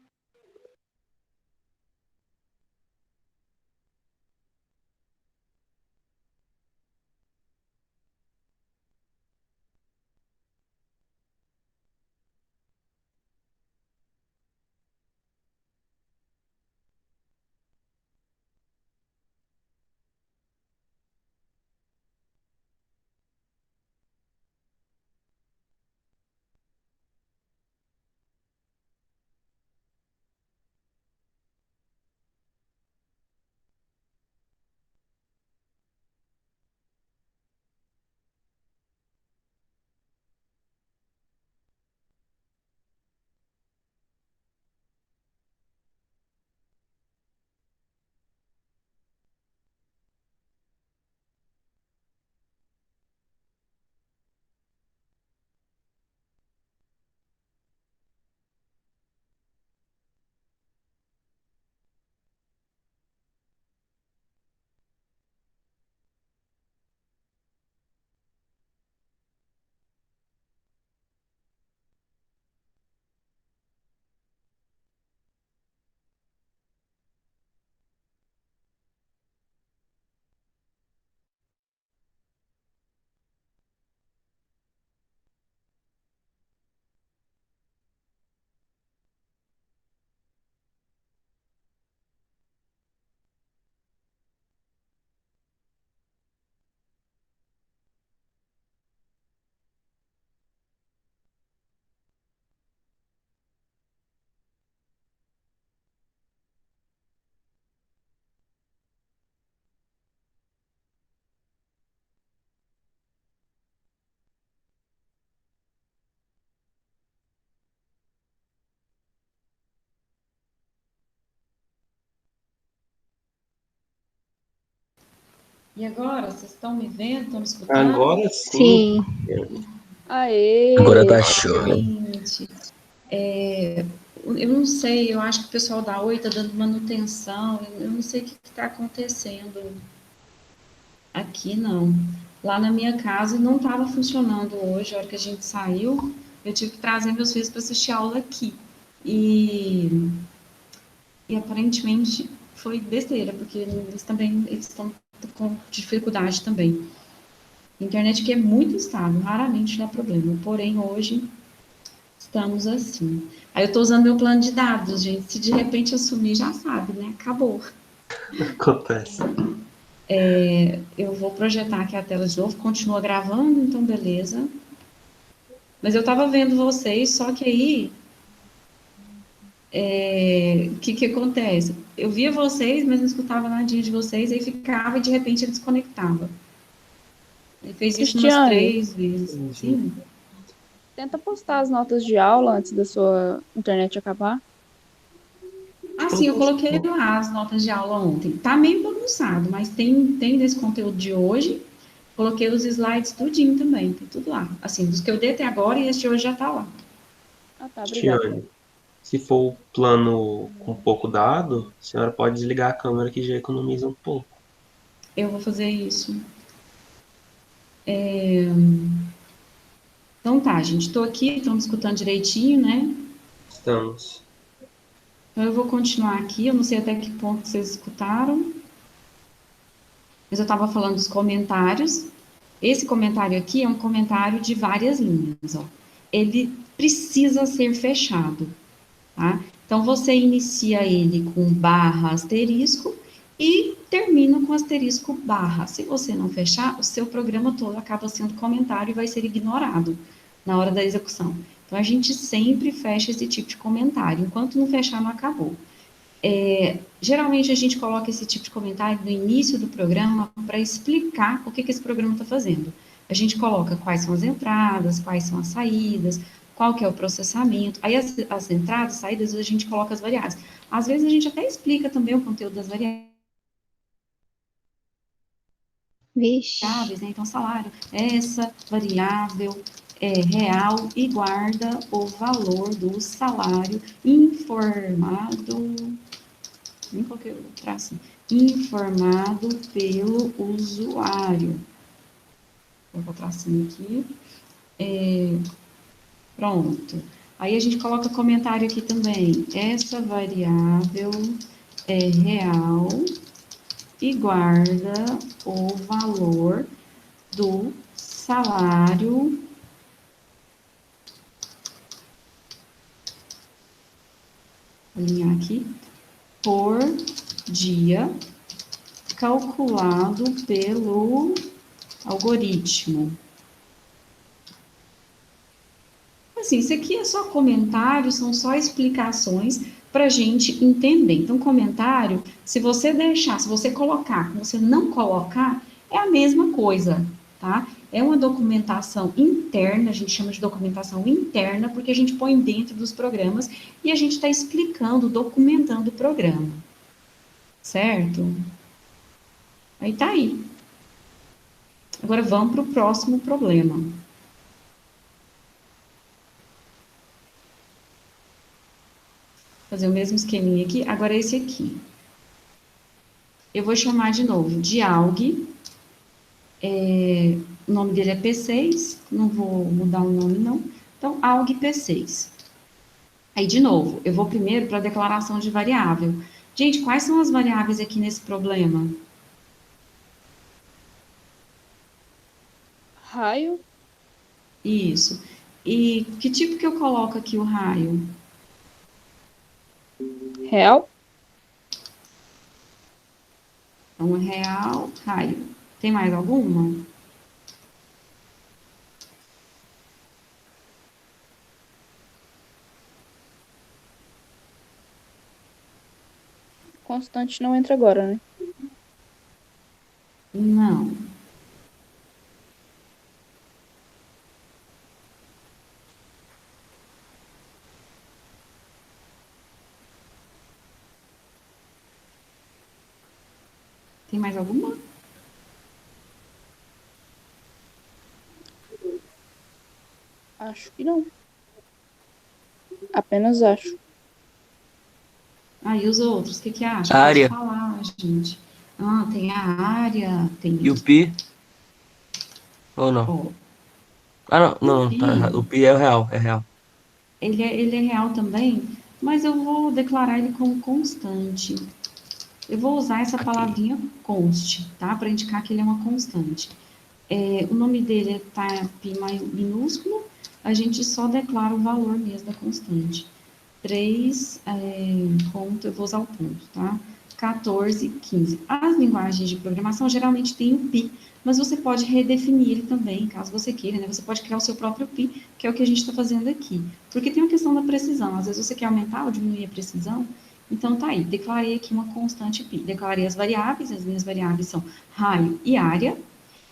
E agora, vocês estão me vendo? Estão me escutando? Agora sim. Sim. Aê! Agora tá show. Gente, eu não sei, eu acho que o pessoal da Oi está dando manutenção, eu não sei o que está acontecendo aqui, não. Lá na minha casa não estava funcionando hoje, a hora que a gente saiu, eu tive que trazer meus filhos para assistir aula aqui. E, e aparentemente foi besteira, porque eles estão com dificuldade também. A internet aqui é muito estável, raramente dá problema, porém hoje estamos assim. Aí eu estou usando meu plano de dados, gente. Se de repente eu sumir, já sabe, né? Acabou. Acontece. Eu vou projetar aqui a tela de novo, continua gravando, então beleza. Mas eu estava vendo vocês, só que aí, o que acontece? Eu via vocês, mas não escutava nadinha de vocês, aí ficava e de repente ele desconectava. Ele fez isso umas Cristiane, 3 vezes. Sim. tenta postar as notas de aula antes da sua internet acabar. Ah, sim, eu coloquei lá as notas de aula ontem. Tá meio bagunçado, mas tem desse conteúdo de hoje. Coloquei os slides tudinho também, tem tudo lá. Assim, dos que eu dei até agora e esse de hoje já tá lá. Ah, tá, obrigada. Tiane, se for o plano com pouco dado, a senhora pode desligar a câmera que já economiza um pouco. Eu vou fazer isso. Então tá, gente, estou aqui, estão me escutando direitinho, né? Estamos. Então eu vou continuar aqui, eu não sei até que ponto vocês escutaram, mas eu estava falando dos comentários. Esse comentário aqui é um comentário de várias linhas, ó. Ele precisa ser fechado, tá? Então você inicia ele com barra asterisco e termina com asterisco barra. Se você não fechar, o seu programa todo acaba sendo comentário e vai ser ignorado na hora da execução. Então a gente sempre fecha esse tipo de comentário. Enquanto não fechar, não acabou. Geralmente a gente coloca esse tipo de comentário no início do programa para explicar o que esse programa está fazendo. A gente coloca quais são as entradas, quais são as saídas, qual que é o processamento. Aí as entradas, saídas, a gente coloca as variáveis. Às vezes a gente até explica também o conteúdo das variáveis, Vixe. né? Então, salário, essa variável é real e guarda o valor do salário informado. Nem coloquei o traço. Informado pelo usuário. Vou colocar o tracinho aqui. Pronto. Aí a gente coloca comentário aqui também. Essa variável é real e guarda o valor do salário. Vou alinhar aqui. Por dia calculado pelo algoritmo. Assim, isso aqui é só comentário, são só explicações para a gente entender. Então, comentário, se você deixar, se você colocar, se você não colocar, é a mesma coisa, tá? É uma documentação interna, a gente chama de documentação interna, porque a gente põe dentro dos programas e a gente está explicando, documentando o programa, certo? Aí tá aí. Agora vamos para o próximo problema. Fazer o mesmo esqueminha aqui, agora esse aqui. Eu vou chamar de novo de alg. O nome dele é P6, não vou mudar o nome não. Então, alg P6. Aí, de novo, eu vou primeiro para a declaração de variável. Gente, quais são as variáveis aqui nesse problema? Raio, Isso. E que tipo que eu coloco aqui o raio? real, Então, real, raio. Tem mais alguma? constante não entra agora, né? Não. Tem mais alguma? Acho que não. Apenas acho. Aí os outros, o que acha? A Pode área. falar, gente. Ah, tem a área, tem E o pi? Ou não? ó, Ah, não, o não, tá errado. pi, O pi é o real, é real. ele é real também, mas eu vou declarar ele como constante. Eu vou usar essa Ok. palavrinha const, tá? Para indicar que ele é uma constante. O nome dele tá pi minúsculo, a gente só declara o valor mesmo da constante. 3, ponto, eu vou usar o ponto, tá? 14, 15. As linguagens de programação geralmente têm o pi, mas você pode redefinir ele também, caso você queira, né? Você pode criar o seu próprio pi, que é o que a gente está fazendo aqui. Porque tem uma questão da precisão. Às vezes você quer aumentar ou diminuir a precisão. Então, tá aí. Declarei aqui uma constante pi. Declarei as variáveis. As minhas variáveis são raio e área.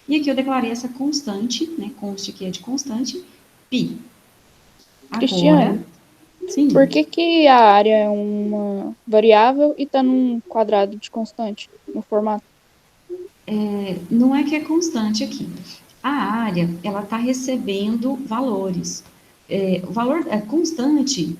E aqui eu declarei essa constante, né? Const que é de constante, pi. Agora, Cristiane, por sim. que a área é uma variável e está num quadrado de constante no formato? Não é que é constante aqui. A área, ela está recebendo valores. O valor é constante,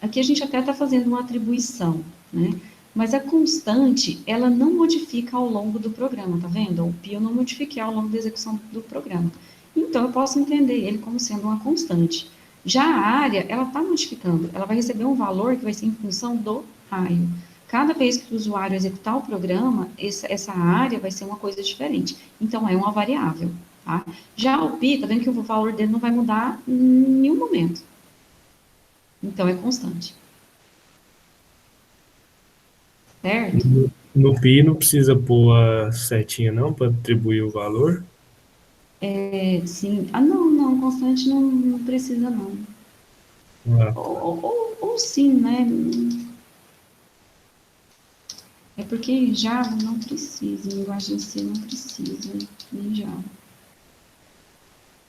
aqui a gente até está fazendo uma atribuição, né? Mas a constante, ela não modifica ao longo do programa, tá vendo? O pi eu não modifiquei ao longo da execução do programa. Então, eu posso entender ele como sendo uma constante. Já a área, ela está modificando, ela vai receber um valor que vai ser em função do raio. Cada vez que o usuário executar o programa, essa área vai ser uma coisa diferente. Então, é uma variável, tá? Já o pi, tá vendo que o valor dele não vai mudar em nenhum momento. Então, é constante. Certo? No pi não precisa pôr a setinha não para atribuir o valor. Sim. Ah, não, constante não precisa, não. Ah, Ou sim, né? É porque em Java não precisa, em linguagem C não precisa, nem Java.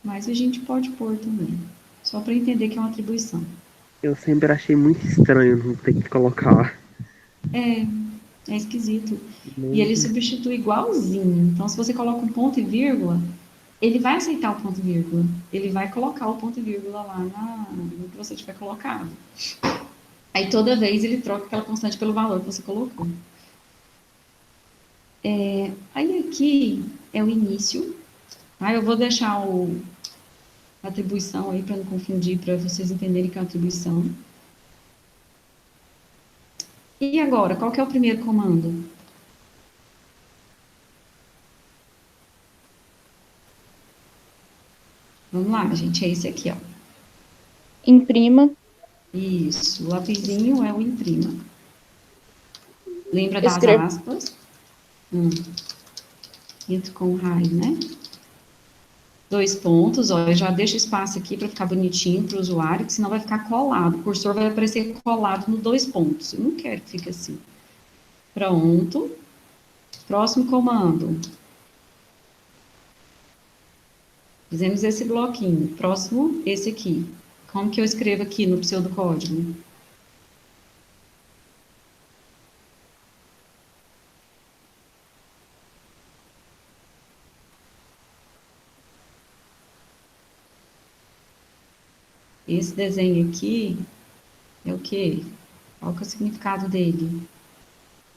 Mas a gente pode pôr também, só para entender que é uma atribuição. Eu sempre achei muito estranho não ter que colocar. É esquisito. E ele Nem- substitui igualzinho. Então, se você coloca um ponto e vírgula, ele vai aceitar o ponto e vírgula. Ele vai colocar o ponto e vírgula lá no que você tiver colocado. Aí toda vez ele troca aquela constante pelo valor que você colocou. Aí aqui é o início. Tá? Eu vou deixar a atribuição aí para não confundir, para vocês entenderem que é uma atribuição. E agora, qual que é o primeiro comando? Vamos lá, gente, é esse aqui, ó. Imprima, Isso, o lapisinho é o imprima. Lembra das escreva. aspas? Entre com raio, né? 2 pontos, ó, eu já deixo espaço aqui para ficar bonitinho para o usuário, que senão vai ficar colado. O cursor vai aparecer colado no 2 pontos. Eu não quero que fique assim. Pronto. Próximo comando. Fizemos esse bloquinho. Próximo, esse aqui. Como que eu escrevo aqui no pseudocódigo? Esse desenho aqui é o quê? Qual que é o significado dele?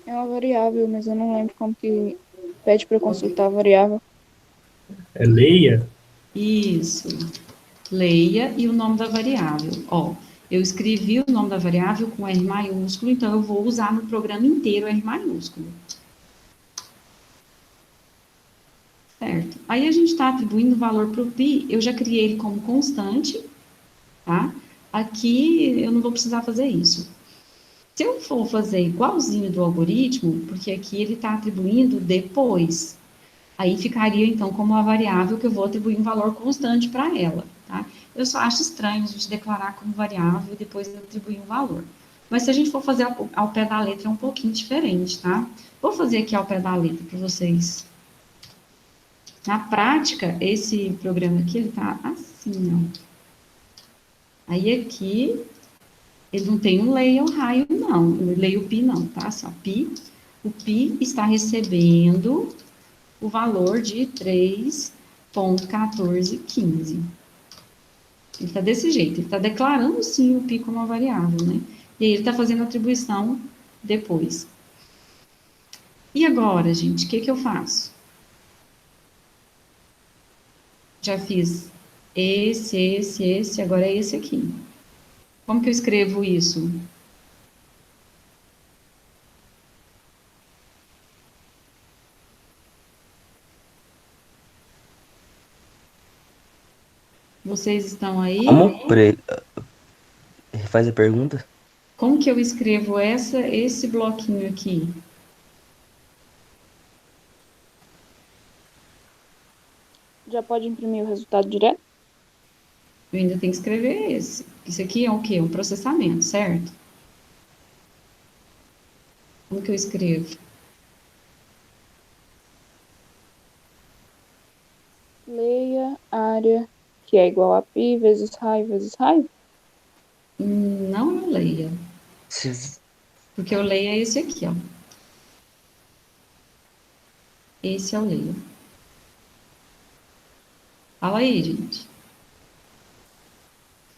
É uma variável, mas eu não lembro como que pede para consultar a variável. é leia? Isso. Leia e o nome da variável. Ó, eu escrevi o nome da variável com R maiúsculo, então eu vou usar no programa inteiro R maiúsculo. Certo. Aí a gente está atribuindo valor para o pi, eu já criei ele como constante, tá? Aqui eu não vou precisar fazer isso. Se eu for fazer igualzinho do algoritmo, porque aqui ele está atribuindo depois, aí ficaria então como uma variável que eu vou atribuir um valor constante para ela, tá? Eu só acho estranho a gente declarar como variável e depois atribuir um valor. Mas se a gente for fazer ao pé da letra é um pouquinho diferente, tá? Vou fazer aqui ao pé da letra para vocês. Na prática, esse programa aqui, ele tá assim, ó. Aí aqui, ele não tem um leia o raio, não. Um leia o pi, não, tá? Assim, ó, pi. O pi está recebendo o valor de 3,1415. Ele está desse jeito, ele está declarando sim o pi como uma variável, né? E aí ele está fazendo a atribuição depois. E agora, gente, o que que eu faço? Já fiz esse, agora é esse aqui. Como que eu escrevo isso? Vocês estão aí? Como? Peraí, faz a pergunta? Como que eu escrevo esse bloquinho aqui? Já pode imprimir o resultado direto? Eu ainda tenho que escrever esse. Isso aqui é o quê? Um processamento, certo? Como que eu escrevo? Leia área, que é igual a π vezes raio vezes raio. Não eu leia. Se- Porque eu leio é esse aqui, ó. Esse é o leia. Fala aí, gente.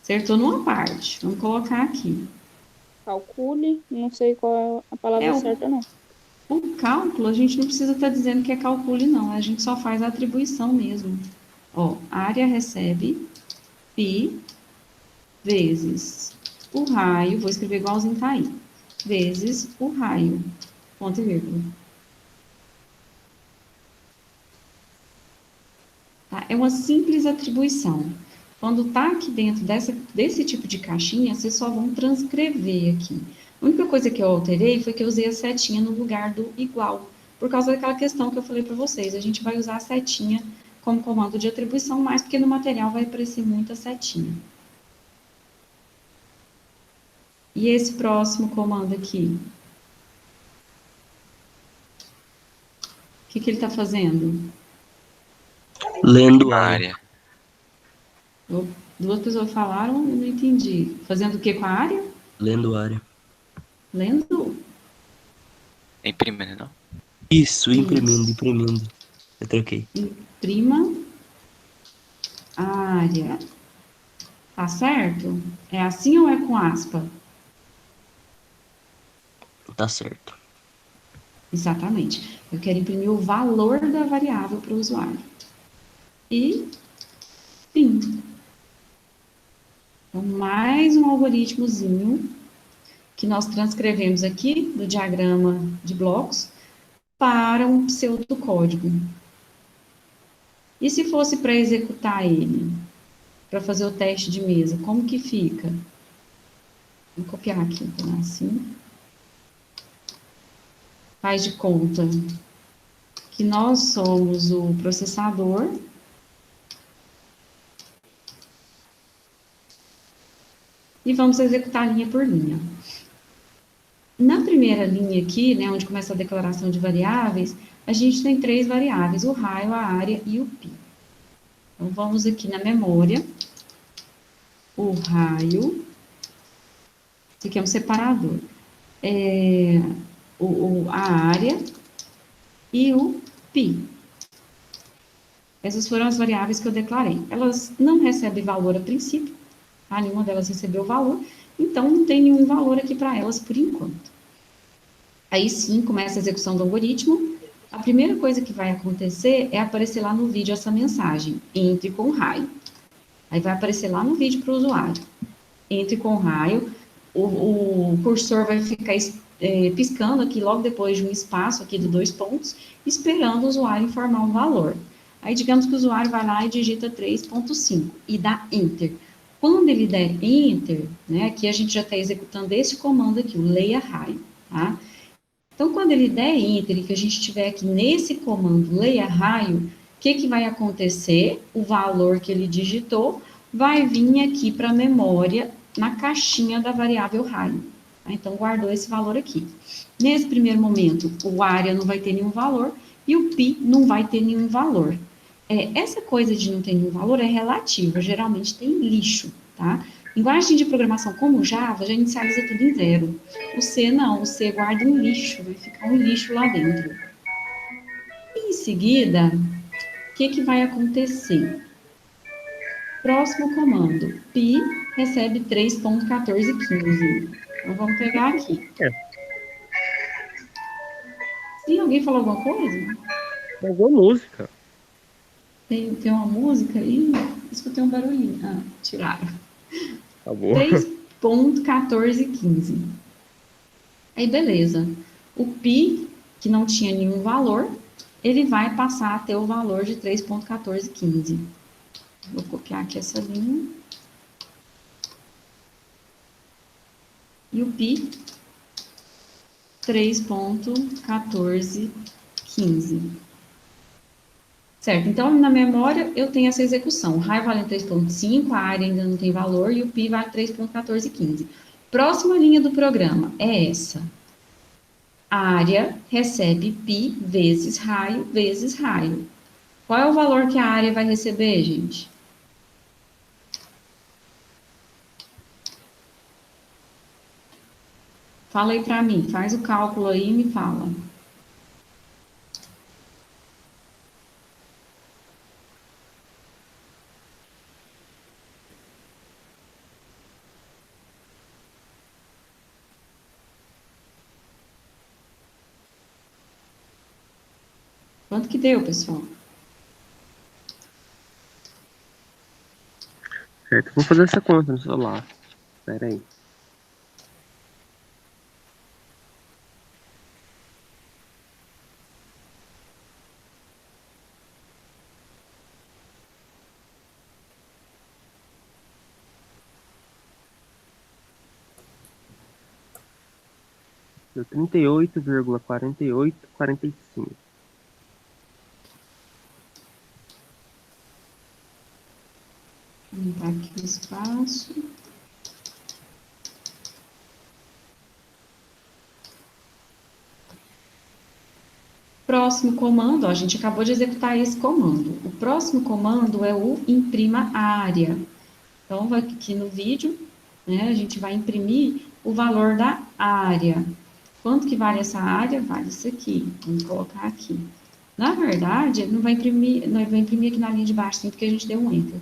Acertou numa parte. Vamos colocar aqui. Calcule, não sei qual é a palavra É, certa, não. o cálculo, a gente não precisa estar dizendo que é calcule, não. A gente só faz a atribuição mesmo. Ó, a área recebe π vezes o raio, vou escrever igualzinho tá aí, vezes o raio, ponto e vírgula. Tá? É uma simples atribuição. Quando tá aqui dentro desse tipo de caixinha, vocês só vão transcrever aqui. A única coisa que eu alterei foi que eu usei a setinha no lugar do igual, por causa daquela questão que eu falei para vocês. A gente vai usar a setinha como comando de atribuição, mais porque no material vai aparecer muita setinha. E esse próximo comando aqui? O que que ele está fazendo? Lendo A área. área. Duas pessoas falaram, eu não entendi. Fazendo o que com a área? Lendo área. Lendo? Imprime, né, não? Isso, imprimindo, Isso. imprimindo. Eu troquei. Imprima a área. Tá certo? É assim ou é com aspa? Tá certo. Exatamente. Eu quero imprimir o valor da variável para o usuário. E fim. Então, mais um algoritmozinho que nós transcrevemos aqui do diagrama de blocos para um pseudocódigo. E se fosse para executar ele, para fazer o teste de mesa, como que fica? Vou copiar aqui um pedacinho. Faz de conta que nós somos o processador e vamos executar linha por linha. Na primeira linha aqui, né, onde começa a declaração de variáveis, a gente tem 3 variáveis, o raio, a área e o π. Então, vamos aqui na memória, o raio, esse aqui é um separador, a área e o π. Essas foram as variáveis que eu declarei. Elas não recebem valor a princípio, tá? Nenhuma delas recebeu valor, então não tem nenhum valor aqui para elas por enquanto. Aí sim, começa a execução do algoritmo. A primeira coisa que vai acontecer é aparecer lá no vídeo essa mensagem, entre com raio. Aí vai aparecer lá no vídeo para o usuário. Entre com raio, o cursor vai ficar piscando aqui logo depois de um espaço aqui de 2 pontos, esperando o usuário informar um valor. Aí, digamos que o usuário vai lá e digita 3.5 e dá Enter. Quando ele der Enter, né, aqui a gente já está executando esse comando aqui, o leia raio, tá? Então, quando ele der Enter e que a gente estiver aqui nesse comando leia raio, o que que vai acontecer? O valor que ele digitou vai vir aqui para a memória na caixinha da variável raio. Tá? Então, guardou esse valor aqui. Nesse primeiro momento, o área não vai ter nenhum valor e o π não vai ter nenhum valor. Essa coisa de não ter nenhum valor é relativa, geralmente tem lixo, tá? Linguagem de programação como Java já inicializa tudo em 0. O C não, o C guarda um lixo, vai ficar um lixo lá dentro. E em seguida, o que que vai acontecer? Próximo comando. Pi recebe 3.1415. Então, vamos pegar aqui. Sim, alguém falou alguma coisa? Pegou música. Tem uma música aí? Escutei um barulhinho. Ah, tiraram. Acabou. 3.1415. Aí, beleza. O pi, que não tinha nenhum valor, ele vai passar a ter o valor de 3.1415. Vou copiar aqui essa linha. E o pi, 3.1415. Certo, então na memória eu tenho essa execução. O raio vale 3.5, a área ainda não tem valor e o pi vale 3.1415. Próxima linha do programa é essa. A área recebe pi vezes raio vezes raio. Qual é o valor que a área vai receber, gente? Fala aí para mim, faz o cálculo aí e me fala. Quanto que deu, pessoal? Certo, vou fazer essa conta no celular. Espera aí. Deu 38,4845. Vou limpar aqui o espaço. Próximo comando, ó, a gente acabou de executar esse comando. O próximo comando é o imprima área. Então, vai aqui no vídeo, né, a gente vai imprimir o valor da área. Quanto que vale essa área? Vale isso aqui. Vamos colocar aqui. Na verdade, ele não vai imprimir, não, ele vai imprimir aqui na linha de baixo, sim, porque a gente deu um enter.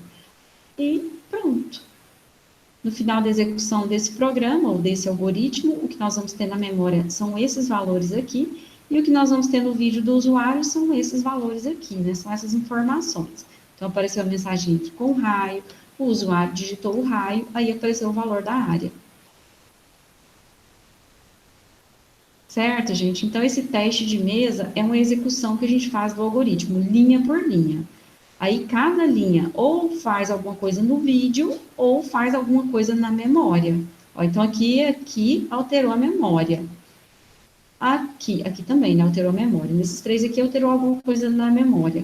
E pronto. No final da execução desse programa, ou desse algoritmo, o que nós vamos ter na memória são esses valores aqui, e o que nós vamos ter no vídeo do usuário são esses valores aqui, né? São essas informações. Então, apareceu a mensagem com raio, o usuário digitou o raio, aí apareceu o valor da área. Certo, gente? Então, esse teste de mesa é uma execução que a gente faz do algoritmo, linha por linha. Aí, cada linha ou faz alguma coisa no vídeo, ou faz alguma coisa na memória. Ó, então, aqui alterou a memória. Aqui também, né? Alterou a memória. Nesses três aqui, alterou alguma coisa na memória.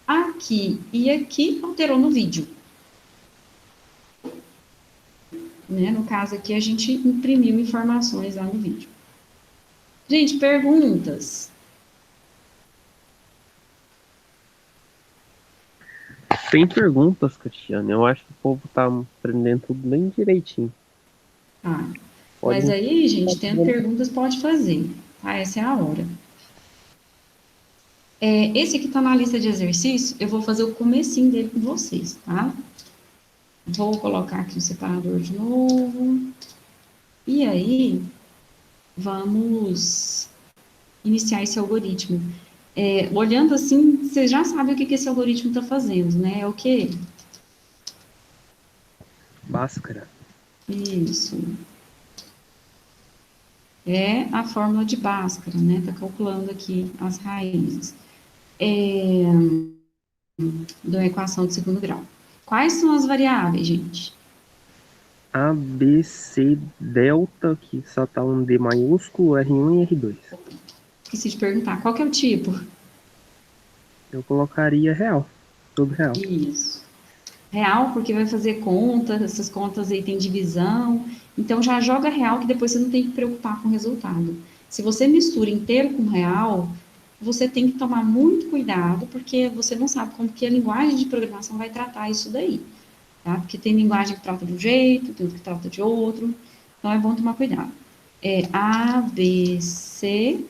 Aqui e aqui, alterou no vídeo. Né? No caso aqui, a gente imprimiu informações lá no vídeo. Gente, perguntas? Tem perguntas, Cristiano. Eu acho que o povo tá aprendendo tudo bem direitinho. Tá. Pode- Mas aí, gente, tendo perguntas, pode fazer. Tá? Essa é a hora. Esse aqui tá na lista de exercício, eu vou fazer o comecinho dele com vocês, tá? Vou colocar aqui o separador de novo. E aí, vamos iniciar esse algoritmo. Olhando assim, vocês já sabem o que esse algoritmo está fazendo, né? É o quê? Bhaskara. Isso. É a fórmula de Bhaskara, né? Tá calculando aqui as raízes. Da equação de segundo grau. Quais são as variáveis, gente? A, B, C, delta, que só tá um D maiúsculo, R1 e R2. Esqueci de perguntar, qual que é o tipo? Eu colocaria real. Tudo real. Isso. Real, porque vai fazer conta, essas contas aí tem divisão. Então, já joga real, que depois você não tem que preocupar com o resultado. Se você mistura inteiro com real, você tem que tomar muito cuidado, porque você não sabe como que a linguagem de programação vai tratar isso daí. Tá? Porque tem linguagem que trata de um jeito, tem outra que trata de outro. Então, é bom tomar cuidado. A, B, C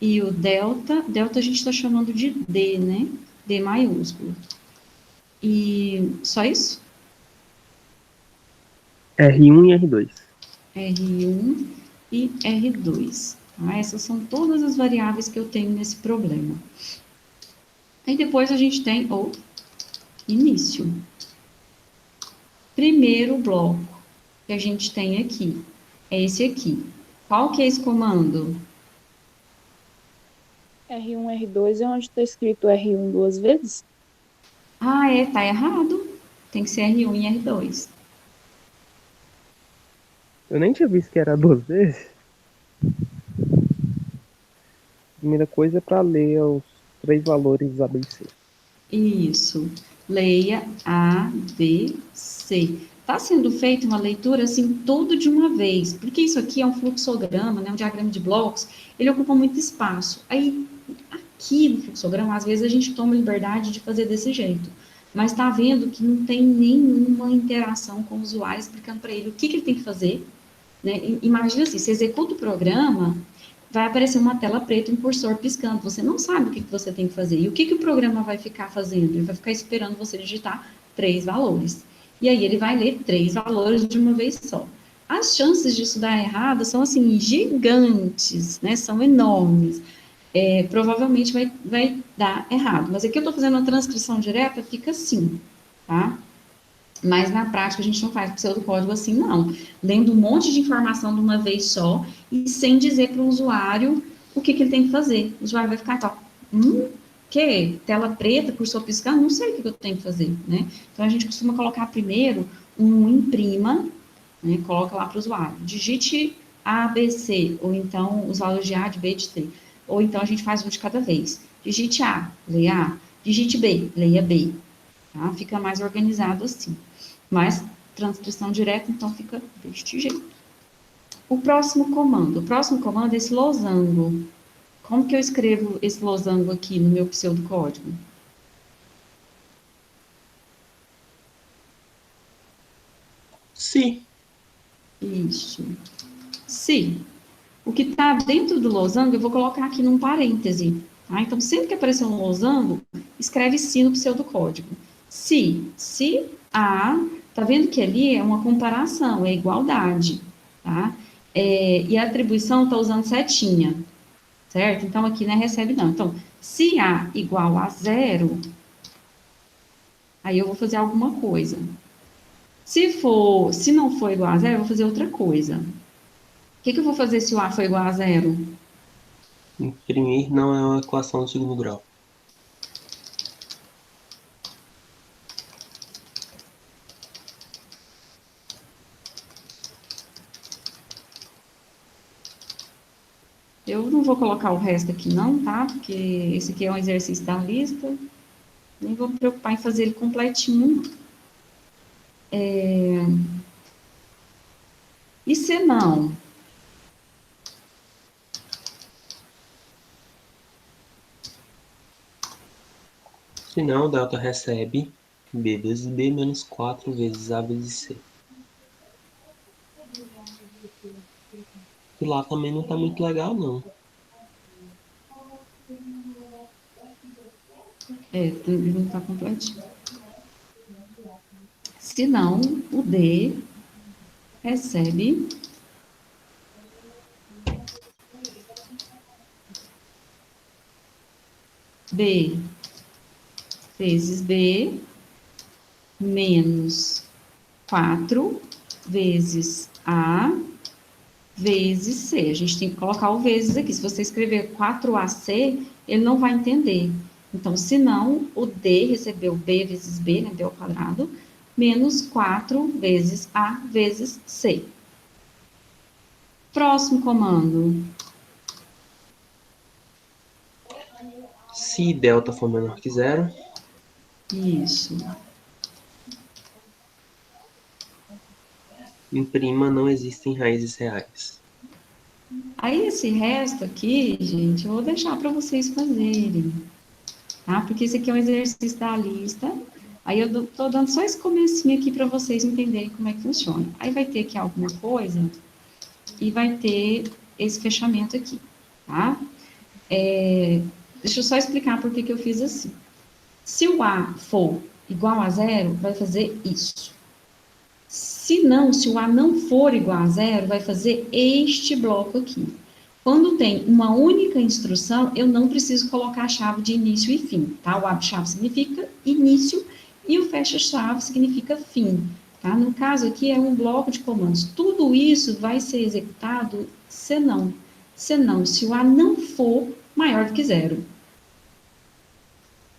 e o delta. Delta a gente está chamando de D, né? D maiúsculo. E só isso? R1 e R2. R1 e R2. Tá? Essas são todas as variáveis que eu tenho nesse problema. Aí depois a gente tem o início. Primeiro bloco que a gente tem aqui é esse aqui. Qual que é esse comando? R1, R2 é onde está escrito R1 duas vezes? Ah, tá errado. Tem que ser R1 e R2. Eu nem tinha visto que era 2 vezes. Primeira coisa é para ler os 3 valores A, B e C. Isso. Leia A, B, C. Está sendo feita uma leitura assim, tudo de uma vez, porque isso aqui é um fluxograma, né, um diagrama de blocos, ele ocupa muito espaço. Aí, aqui no fluxograma, às vezes a gente toma liberdade de fazer desse jeito, mas está vendo que não tem nenhuma interação com o usuário explicando para ele o que ele tem que fazer, né? Imagina assim, você executa o programa, vai aparecer uma tela preta e um cursor piscando. Você não sabe o que você tem que fazer. E o que o programa vai ficar fazendo? Ele vai ficar esperando você digitar 3 valores. E aí ele vai ler 3 valores de uma vez só. As chances disso dar errado são, assim, gigantes, né? São enormes. Provavelmente vai dar errado. Mas aqui eu estou fazendo uma transcrição direta, fica assim, tá? Mas na prática a gente não faz pseudocódigo assim, não. Lendo um monte de informação de uma vez só e sem dizer para o usuário o que ele tem que fazer. O usuário vai ficar, tá, que? Tela preta, cursor piscando? Não sei o que eu tenho que fazer, né? Então a gente costuma colocar primeiro um imprima, né? Coloca lá para o usuário. Digite A, B, C, ou então os valores de A, de B, de C. Ou então a gente faz um de cada vez. Digite A, leia A. Digite B, leia B. Tá? Fica mais organizado assim. Mas transcrição direta, então fica deste jeito. O próximo comando é esse losango. Como que eu escrevo esse losango aqui no meu pseudocódigo? Se. Isso. Se. O que está dentro do losango, eu vou colocar aqui num parêntese. Tá? Então, sempre que aparecer um losango, escreve se no pseudocódigo. Se A, tá vendo que ali é uma comparação, é igualdade, tá? E a atribuição está usando setinha, certo? Então, aqui não é recebe não. Então, se A igual a 0, aí eu vou fazer alguma coisa. Se não for igual a 0, eu vou fazer outra coisa. O que eu vou fazer se o A for igual a 0? Imprimir não é uma equação de segundo grau. Eu não vou colocar o resto aqui não, tá? Porque esse aqui é um exercício da lista. Nem vou me preocupar em fazer ele completinho. E se não? Se não, o delta recebe B vezes B menos 4 vezes A vezes C. E lá também não tá muito legal, não. Ele não está completinho. Se não, o D recebe B vezes B menos 4 vezes A vezes C. A gente tem que colocar o vezes aqui. Se você escrever 4AC, ele não vai entender. Então, se não, o D recebeu B vezes B, né, B ao quadrado, menos 4 vezes A vezes C. Próximo comando. Se delta for menor que 0, Isso. imprima não existem raízes reais. Aí, esse resto aqui, gente, eu vou deixar para vocês fazerem, tá? Porque esse aqui é um exercício da lista. Aí, eu tô dando só esse comecinho aqui para vocês entenderem como é que funciona. Aí, vai ter aqui alguma coisa e vai ter esse fechamento aqui, tá? Deixa eu só explicar por que eu fiz assim. Se o A for igual a zero, vai fazer isso. Se não, se o A não for igual a zero, vai fazer este bloco aqui. Quando tem uma única instrução, eu não preciso colocar a chave de início e fim, tá? O abre-chave significa início e o fecha-chave significa fim, tá? No caso aqui é um bloco de comandos. Tudo isso vai ser executado senão. Senão, se o A não for maior do que zero.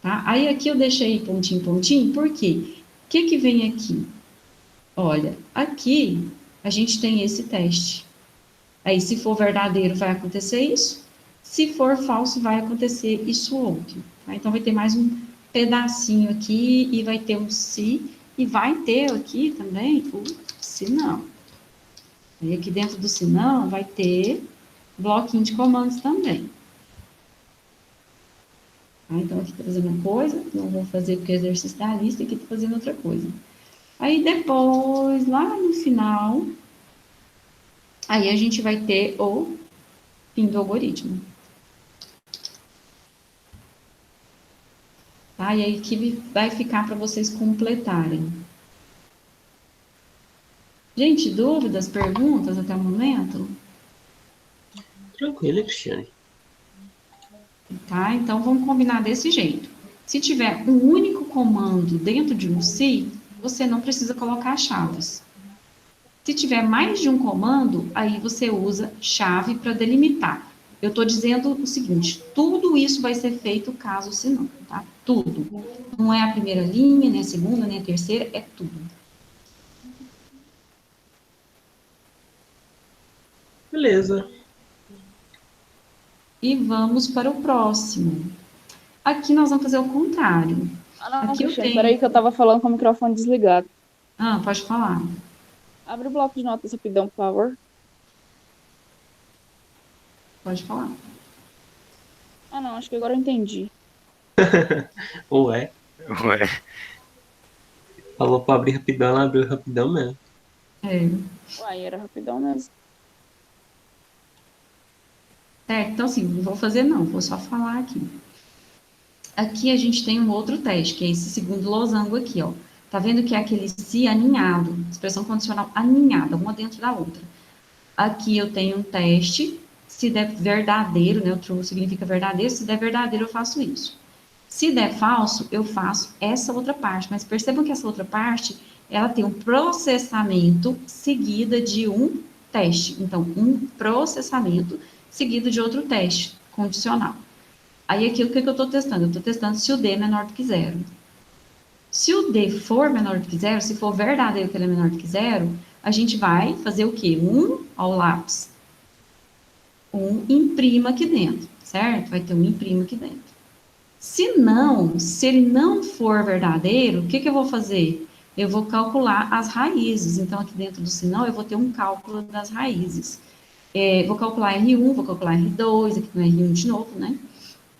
Tá? Aí aqui eu deixei pontinho, pontinho, por quê? O que que vem aqui? Olha, aqui a gente tem esse teste. Aí, se for verdadeiro, vai acontecer isso. Se for falso, vai acontecer isso outro. Tá? Então, vai ter mais um pedacinho aqui e vai ter um se. E vai ter aqui também o se não. Aí, aqui dentro do se não, vai ter bloquinho de comandos também. Tá? Então, aqui está fazendo uma coisa, não vou fazer porque o exercício está na lista, aqui está fazendo outra coisa. Aí, depois, lá no final, aí a gente vai ter o fim do algoritmo. Tá? E aí que vai ficar para vocês completarem. Gente, dúvidas, perguntas até o momento? Tranquilo, Cristiane. Tá? Então, vamos combinar desse jeito. Se tiver um único comando dentro de um se, você não precisa colocar chaves. Se tiver mais de um comando, aí você usa chave para delimitar. Eu estou dizendo o seguinte, tudo isso vai ser feito caso se não, tá? Tudo. Não é a primeira linha, nem a segunda, nem a terceira, é tudo. Beleza. E vamos para o próximo. Aqui nós vamos fazer o contrário. Ah, não, Aqui eu Cristiane, tenho... peraí que eu tava falando com o microfone desligado. Ah, pode falar. Abre o bloco de notas rapidão, por favor. Pode falar. Ah, não, acho que agora eu entendi. Ué, Ué. falou pra abrir rapidão, ela abriu rapidão mesmo. É. Uai, era rapidão mesmo. Certo, então assim, não vou fazer não, vou só falar aqui. Aqui a gente tem um outro teste, que é esse segundo losango aqui, ó. Tá vendo que é aquele se aninhado, expressão condicional aninhada, uma dentro da outra. Aqui eu tenho um teste, se der verdadeiro, né, o true significa verdadeiro, se der verdadeiro eu faço isso. Se der falso, eu faço essa outra parte, mas percebam que essa outra parte, ela tem um processamento seguida de um teste. Então, um processamento seguido de outro teste condicional. Aí aqui o que eu estou testando? Eu estou testando se o D é menor do que zero. Se o D for menor do que zero, se for verdadeiro que ele é menor do que zero, a gente vai fazer o quê? Ao lápis. Imprima aqui dentro, certo? Vai ter imprima aqui dentro. Se ele não for verdadeiro, o que eu vou fazer? Eu vou calcular as raízes. Então, aqui dentro do sinal, eu vou ter um cálculo das raízes. Vou calcular R1, vou calcular R2, aqui no R1 de novo, né?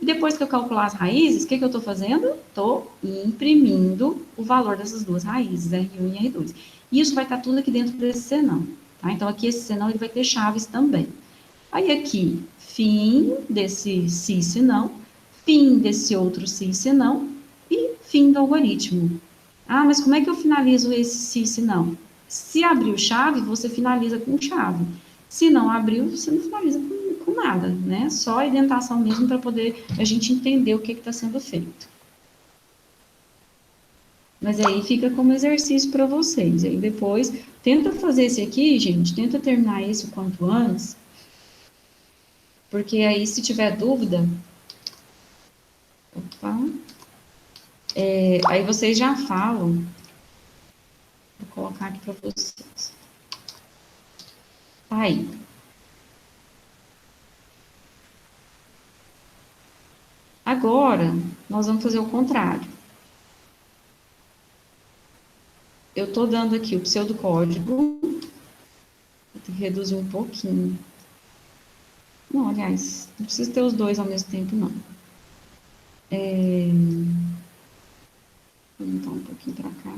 E depois que eu calcular as raízes, o que eu estou fazendo? Estou imprimindo o valor dessas duas raízes, R1 e R2. Isso vai estar tudo aqui dentro desse senão, tá? Então, aqui esse senão, ele vai ter chaves também. Aí, aqui, fim desse se senão, fim desse outro se senão e fim do algoritmo. Ah, mas como é que eu finalizo esse se não? Se abriu chave, você finaliza com chave. Se não abriu, você não finaliza com nada, né? Só a indentação mesmo para poder a gente entender o que está sendo feito. Mas aí fica como exercício para vocês. Aí depois, tenta fazer esse aqui, gente, tenta terminar esse o quanto antes, porque aí se tiver dúvida, aí vocês já falam. Vou colocar aqui para vocês. Tá aí. Agora, nós vamos fazer o contrário. Eu estou dando aqui o pseudocódigo. Vou ter que reduzir um pouquinho. Não, aliás, não precisa ter os dois ao mesmo tempo, não. Vou aumentar um pouquinho para cá.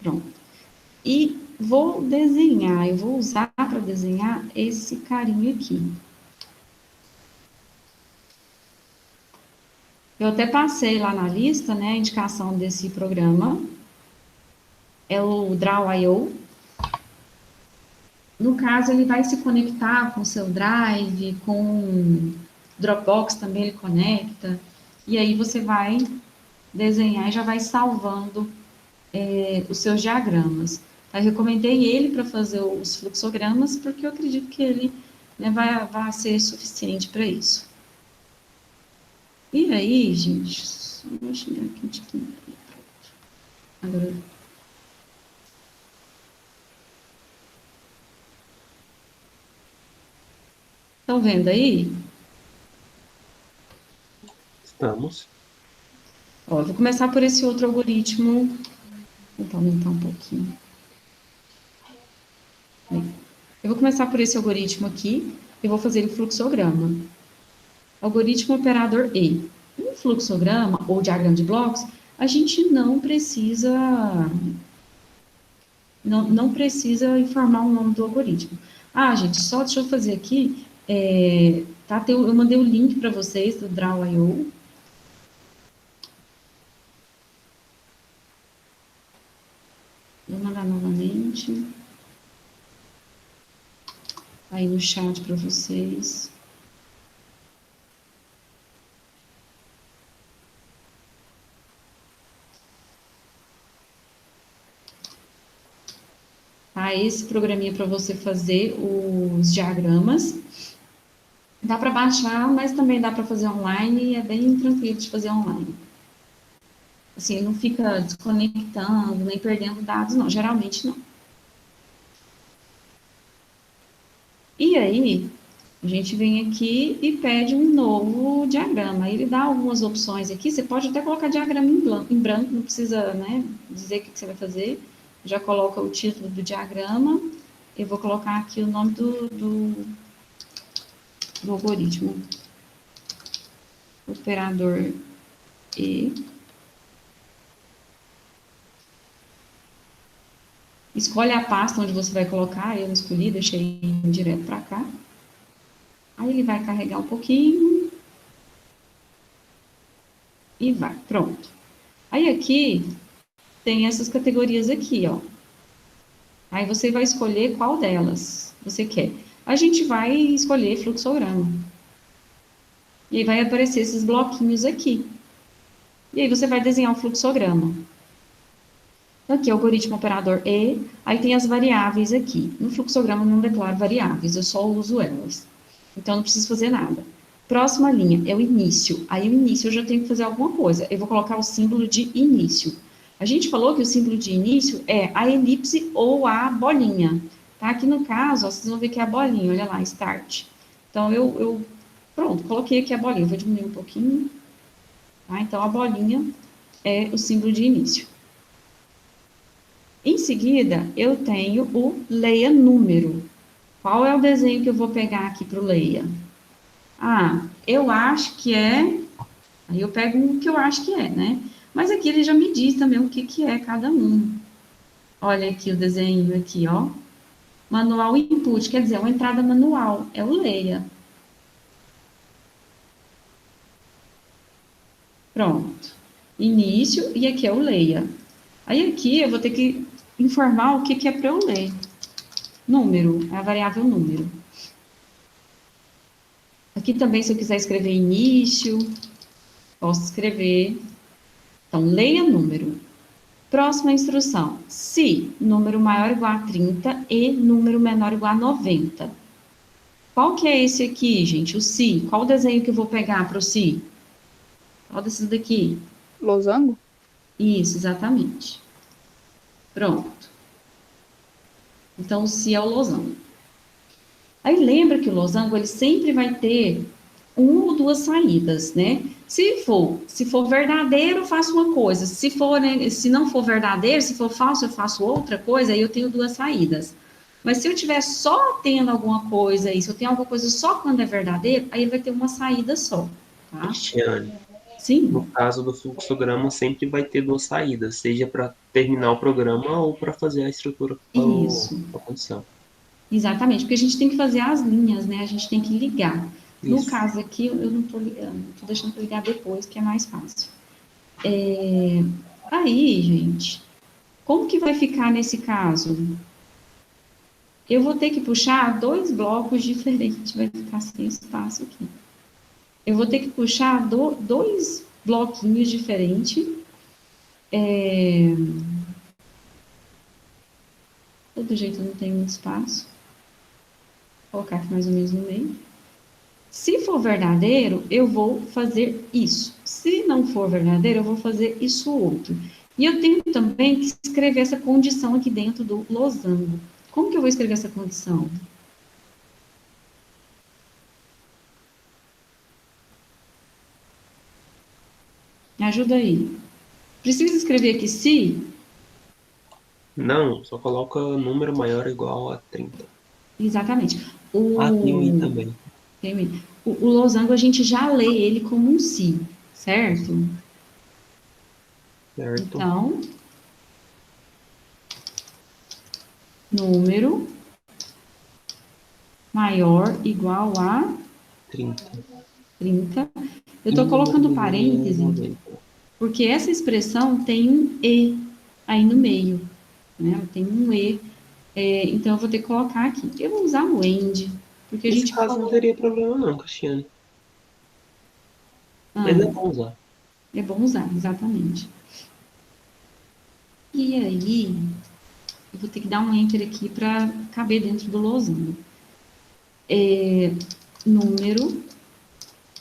Pronto. E vou desenhar, eu vou usar para desenhar esse carinha aqui. Eu até passei lá na lista, né, a indicação desse programa. É o Draw.io. No caso, ele vai se conectar com o seu Drive, com Dropbox também ele conecta. E aí você vai desenhar e já vai salvando os seus diagramas. Eu recomendei ele para fazer os fluxogramas, porque eu acredito que ele, né, vai ser suficiente para isso. E aí, gente, vou chegar aqui um tiquinho. Agora. Estão vendo aí? Estamos. Ó, eu vou começar por esse outro algoritmo. Vou aumentar um pouquinho. Aí. Eu vou começar por esse algoritmo aqui e vou fazer o fluxograma. Algoritmo operador E. No fluxograma ou diagrama de blocos, a gente não precisa informar o nome do algoritmo. Ah, gente, só deixa eu fazer aqui. Eu mandei o link para vocês do Draw.io. Vou mandar novamente. Aí no chat para vocês. Tá, esse programinha para você fazer os diagramas. Dá para baixar, mas também dá para fazer online e é bem tranquilo de fazer online. Assim, não fica desconectando, nem perdendo dados, não. Geralmente, não. E aí, a gente vem aqui e pede um novo diagrama. Ele dá algumas opções aqui. Você pode até colocar diagrama em branco, não precisa, né, dizer o que você vai fazer. Já coloca o título do diagrama. Eu vou colocar aqui o nome do algoritmo. Operador E. Escolhe a pasta onde você vai colocar. Eu escolhi, deixei direto para cá. Aí ele vai carregar um pouquinho. E vai, pronto. Aí aqui, tem essas categorias aqui, ó. Aí você vai escolher qual delas você quer. A gente vai escolher fluxograma. E aí vai aparecer esses bloquinhos aqui. E aí você vai desenhar o fluxograma. Aqui, algoritmo operador E, aí tem as variáveis aqui. No fluxograma eu não declaro variáveis, eu só uso elas. Então, não preciso fazer nada. Próxima linha é o início. Aí, o início eu já tenho que fazer alguma coisa. Eu vou colocar o símbolo de início. A gente falou que o símbolo de início é a elipse ou a bolinha. Tá? Aqui no caso, ó, vocês vão ver que é a bolinha, olha lá, start. Então, pronto, coloquei aqui a bolinha. Eu vou diminuir um pouquinho. Tá? Então, a bolinha é o símbolo de início. Em seguida, eu tenho o leia número. Qual é o desenho que eu vou pegar aqui para o leia? Ah, eu acho que é... Aí eu pego o que eu acho que é, né? Mas aqui ele já me diz também o que é cada um. Olha aqui o desenho aqui, ó. Manual input, quer dizer, uma entrada manual. É o leia. Pronto. Início, e aqui é o leia. Aí aqui eu vou ter que informar o que é para eu ler. Número, é a variável número. Aqui também, se eu quiser escrever início, posso escrever. Então, leia número. Próxima instrução. Se número maior ou igual a 30 e número menor ou igual a 90. Qual que é esse aqui, gente? O se. Qual o desenho que eu vou pegar para o se? Qual desses daqui? Losango? Isso, exatamente. Pronto. Então, o se é o losango. Aí, lembra que o losango, ele sempre vai ter uma ou duas saídas, né? Se for verdadeiro, eu faço uma coisa. Se não for verdadeiro, se for falso, eu faço outra coisa, aí eu tenho duas saídas. Mas se eu tiver só tendo alguma coisa aí, se eu tenho alguma coisa só quando é verdadeiro, aí vai ter uma saída só, tá? Cristiane, Sim. no caso do fluxograma, sempre vai ter duas saídas, seja para terminar o programa ou para fazer a estrutura Isso. com a condição. Exatamente, porque a gente tem que fazer as linhas, né? A gente tem que ligar. No Isso. caso aqui, eu não estou ligando, estou deixando para ligar depois, que é mais fácil. Aí, gente, como que vai ficar nesse caso? Eu vou ter que puxar 2 blocos diferentes, vai ficar sem espaço aqui. Eu vou ter que puxar 2 bloquinhos diferentes. Do jeito não tem muito espaço. Vou colocar aqui mais ou menos no meio. Se for verdadeiro, eu vou fazer isso. Se não for verdadeiro, eu vou fazer isso outro. E eu tenho também que escrever essa condição aqui dentro do losango. Como que eu vou escrever essa condição? Me ajuda aí. Preciso escrever aqui se? Não, só coloca número maior ou igual a 30. Exatamente. Ah, tem o i também. O losango, a gente já lê ele como um se, certo? Certo? Então, número maior igual a 30. 30. Eu estou colocando parêntese, porque essa expressão tem um E aí no meio, né? Tem um E. Então, eu vou ter que colocar aqui. Eu vou usar o AND, porque a Nesse gente caso não falou... teria problema não, Cristiane. Mas é bom usar. É bom usar, exatamente. E aí, eu vou ter que dar um Enter aqui para caber dentro do losango. Número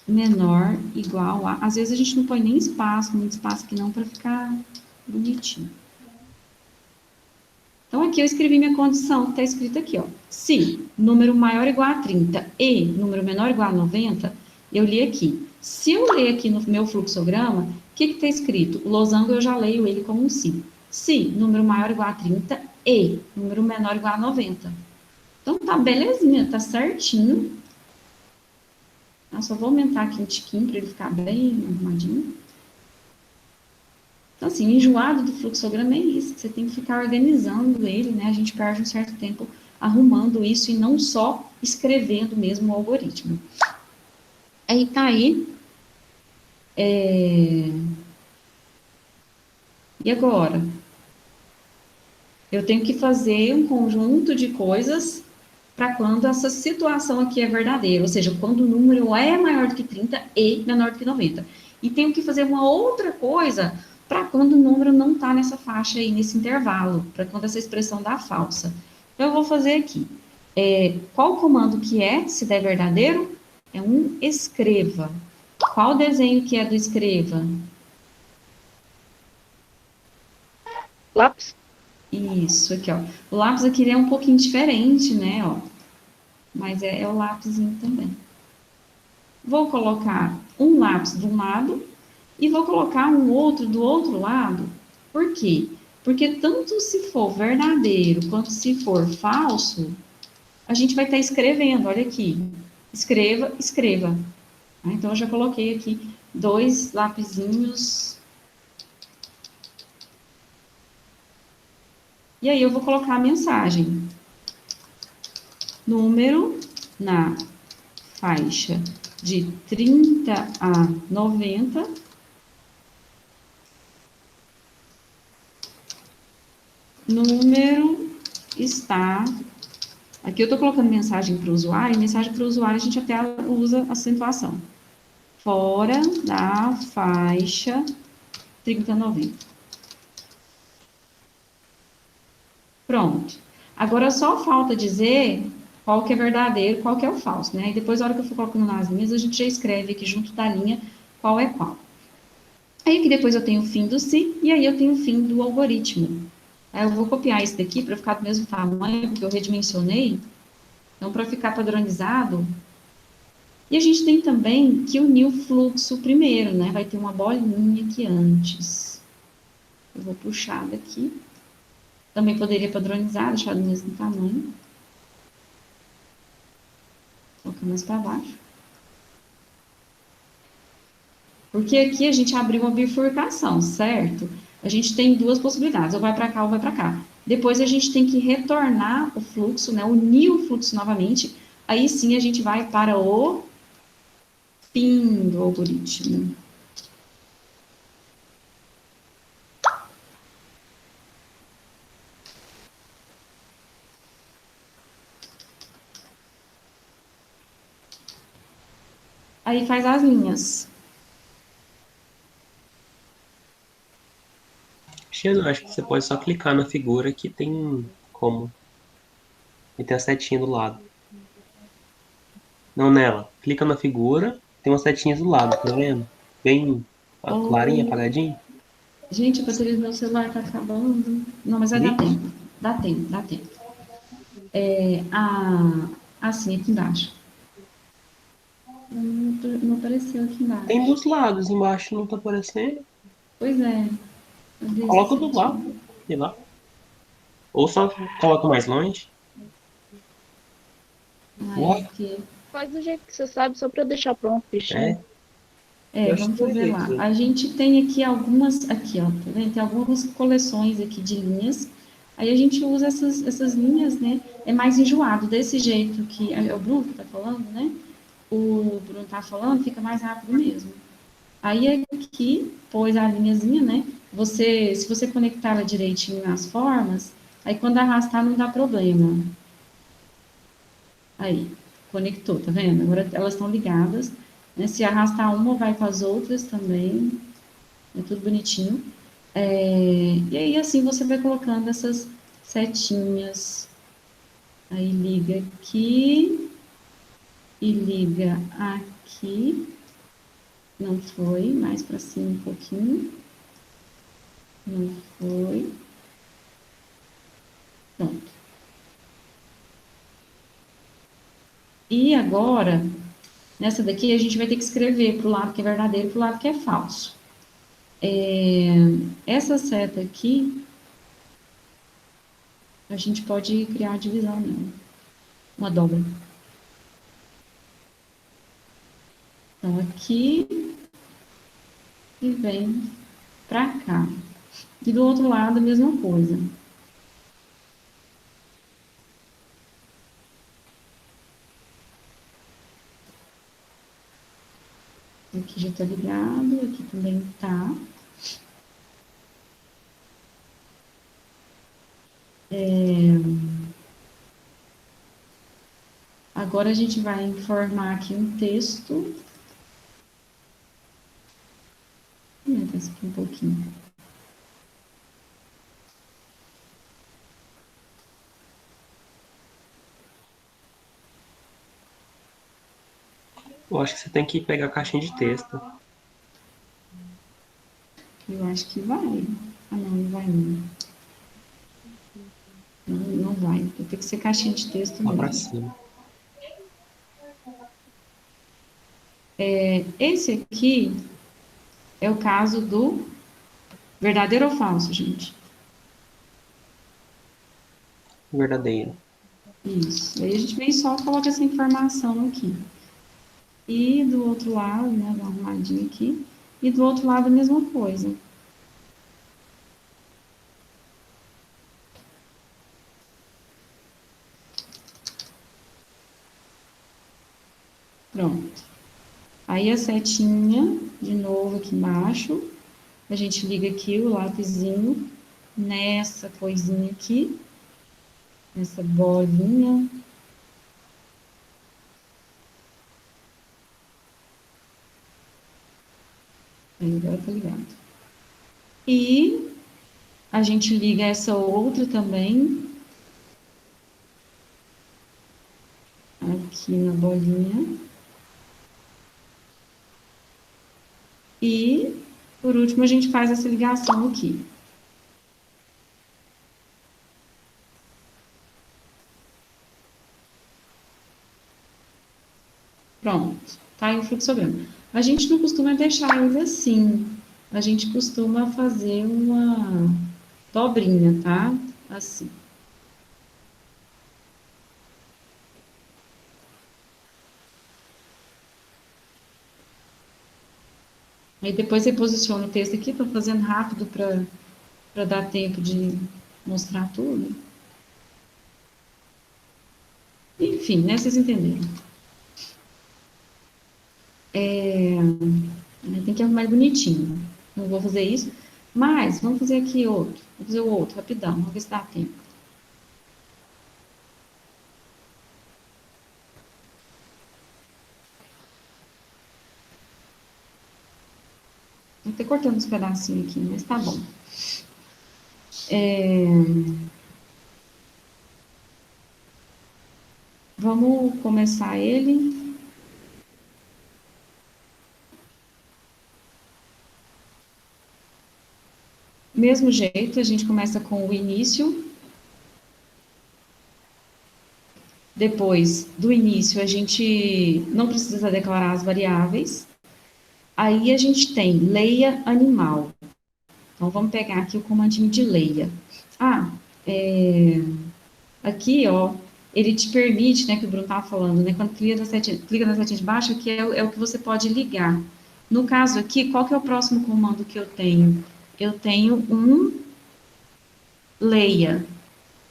menor igual a... Às vezes a gente não põe nem espaço, muito espaço aqui não, para ficar bonitinho. Então, aqui eu escrevi minha condição, que está escrito aqui, ó. Se número maior ou igual a 30 e número menor ou igual a 90, eu li aqui. Se eu ler aqui no meu fluxograma, o que está escrito? O losango eu já leio ele como um se. Se número maior ou igual a 30 e número menor ou igual a 90. Então, tá belezinha, tá certinho. Eu só vou aumentar aqui um tiquinho para ele ficar bem arrumadinho. Então, assim, o enjoado do fluxograma é isso, você tem que ficar organizando ele, né? A gente perde um certo tempo arrumando isso e não só escrevendo mesmo o algoritmo. Aí tá aí. E agora? Eu tenho que fazer um conjunto de coisas para quando essa situação aqui é verdadeira, ou seja, quando o número é maior do que 30 e menor do que 90. E tenho que fazer uma outra coisa para quando o número não está nessa faixa aí, nesse intervalo, para quando essa expressão dá falsa. Então, eu vou fazer aqui. Qual o comando que é, se der verdadeiro? É um escreva. Qual o desenho que é do escreva? Lápis. Isso, aqui, ó. O lápis aqui ele é um pouquinho diferente, né, ó. Mas é o lápisinho também. Vou colocar um lápis de um lado e vou colocar um outro do outro lado. Por quê? Porque tanto se for verdadeiro quanto se for falso, a gente vai estar escrevendo, olha aqui. Escreva, escreva. Então, eu já coloquei aqui 2 lapisinhos. E aí, eu vou colocar a mensagem. Número na faixa de 30 a 90. Número está... Aqui eu estou colocando mensagem para o usuário, e mensagem para o usuário a gente até usa acentuação. Fora da faixa 30 a 90. Pronto. Agora só falta dizer qual que é verdadeiro, qual que é o falso, né? E depois, na hora que eu for colocando nas linhas, a gente já escreve aqui junto da linha qual é qual. Aí aqui depois eu tenho o fim do se, e aí eu tenho o fim do algoritmo. Aí eu vou copiar esse daqui para ficar do mesmo tamanho, porque eu redimensionei. Então, para ficar padronizado. E a gente tem também que unir o fluxo primeiro, né? Vai ter uma bolinha aqui antes. Eu vou puxar daqui. Também poderia padronizar, deixar do mesmo tamanho. Colocar mais para baixo. Porque aqui a gente abriu uma bifurcação, certo? A gente tem 2 possibilidades, ou vai para cá ou vai para cá. Depois a gente tem que retornar o fluxo, né? Unir o fluxo novamente. Aí sim a gente vai para o fim do algoritmo. Aí faz as linhas. Cristiano, acho que você pode só clicar na figura que tem como. E tem a setinha do lado. Não nela. Clica na figura, tem uma setinha do lado, tá vendo? Bem clarinha, Oh, apagadinha. gente, a bateria do meu celular tá acabando. Não, mas vai dar Vixe. tempo. Dá tempo, dá tempo. Assim, aqui embaixo. Não apareceu aqui Tem embaixo. dos lados, embaixo não tá aparecendo. Pois é. Cadê esse Coloca do lado, setinho? sei lá. Ou só coloca mais longe. Ah, é Ué, porque... Faz do jeito que você sabe, só pra deixar pronto, bichinho. é. Eu acho Vamos que fazer é lá. isso. A gente tem aqui algumas... Aqui, ó, tá vendo? Tem algumas coleções aqui de linhas. Aí a gente usa essas linhas, né? É mais enjoado, desse jeito que... É o Bruno que tá falando, né? O Bruno tá falando, fica mais rápido mesmo. Aí aqui, pôs a linhazinha, né? Se você conectar ela direitinho nas formas, aí quando arrastar não dá problema. Aí, conectou, tá vendo? Agora elas estão ligadas, né? Se arrastar uma, vai com as outras também. É tudo bonitinho. E aí, assim, você vai colocando essas setinhas. Aí liga aqui e liga aqui. Não foi, mais para cima um pouquinho. Não foi. Pronto. E agora, nessa daqui, a gente vai ter que escrever para o lado que é verdadeiro e para o lado que é falso. Essa seta aqui, a gente pode criar uma divisão nela, uma dobra. Então, aqui e vem para cá. E do outro lado, a mesma coisa. Aqui já tá ligado, aqui também tá. Agora a gente vai informar aqui um texto. Vou aumentar isso aqui um pouquinho. Eu acho que você tem que pegar a caixinha de texto. Eu acho que vai. Ah, não vai não. Não vai. Vai ter que ser caixinha de texto Lá pra mesmo. cima. Esse aqui é o caso do verdadeiro ou falso, gente. Verdadeiro. Isso. Aí a gente vem só coloca essa informação aqui. E do outro lado, né, dá uma arrumadinha aqui. E do outro lado a mesma coisa. Pronto. Aí a setinha, de novo aqui embaixo, a gente liga aqui o lapisinho nessa coisinha aqui, nessa bolinha. Aí agora tá ligado. E a gente liga essa outra também, aqui na bolinha. E, por último, a gente faz essa ligação aqui. Pronto, tá aí o fluxograma. A gente não costuma deixar ele assim. A gente costuma fazer uma dobrinha, tá? Assim. Aí depois você posiciona o texto aqui, tô fazendo rápido para dar tempo de mostrar tudo. Enfim, né? Vocês entenderam. Tem que arrumar bonitinho. Não vou fazer isso. Mas, vamos fazer aqui outro. Vou fazer o outro, rapidão. Vamos ver se dá tempo. Vou ter cortando uns pedacinhos aqui, mas tá bom. Vamos começar ele. Mesmo jeito, a gente começa com o início. Depois do início, a gente não precisa declarar as variáveis. Aí a gente tem leia animal. Então, vamos pegar aqui o comandinho de leia. Aqui, ó, ele te permite, né, que o Bruno estava falando, né, quando clica na setinha de baixo, aqui é o que você pode ligar. No caso aqui, qual que é o próximo comando que eu tenho? Eu tenho um leia.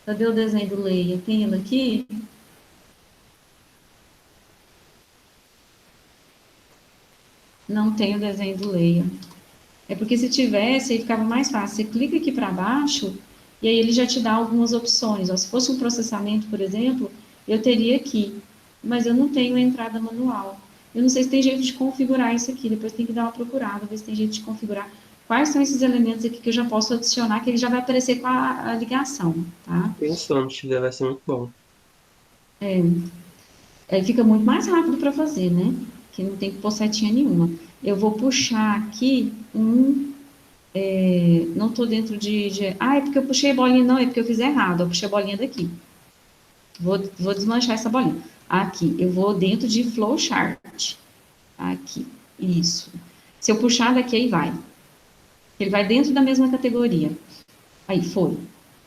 Cadê o desenho do leia? Tem ele aqui? Não tem o desenho do leia. É porque se tivesse, aí ficava mais fácil. Você clica aqui para baixo, e aí ele já te dá algumas opções. Ó, se fosse um processamento, por exemplo, eu teria aqui, mas eu não tenho a entrada manual. Eu não sei se tem jeito de configurar isso aqui, depois tem que dar uma procurada, ver se tem jeito de configurar. Quais são esses elementos aqui que eu já posso adicionar, que ele já vai aparecer com a ligação, tá? Pensando, se tiver, vai ser muito bom. Aí fica muito mais rápido para fazer, né? Que não tem que pôr setinha nenhuma. Eu vou puxar aqui não estou dentro é porque eu puxei a bolinha. Não, é porque eu fiz errado. Eu puxei a bolinha daqui. Vou desmanchar essa bolinha. Aqui, eu vou dentro de flowchart. Aqui, isso. Se eu puxar daqui, aí vai. Ele vai dentro da mesma categoria. Aí, foi.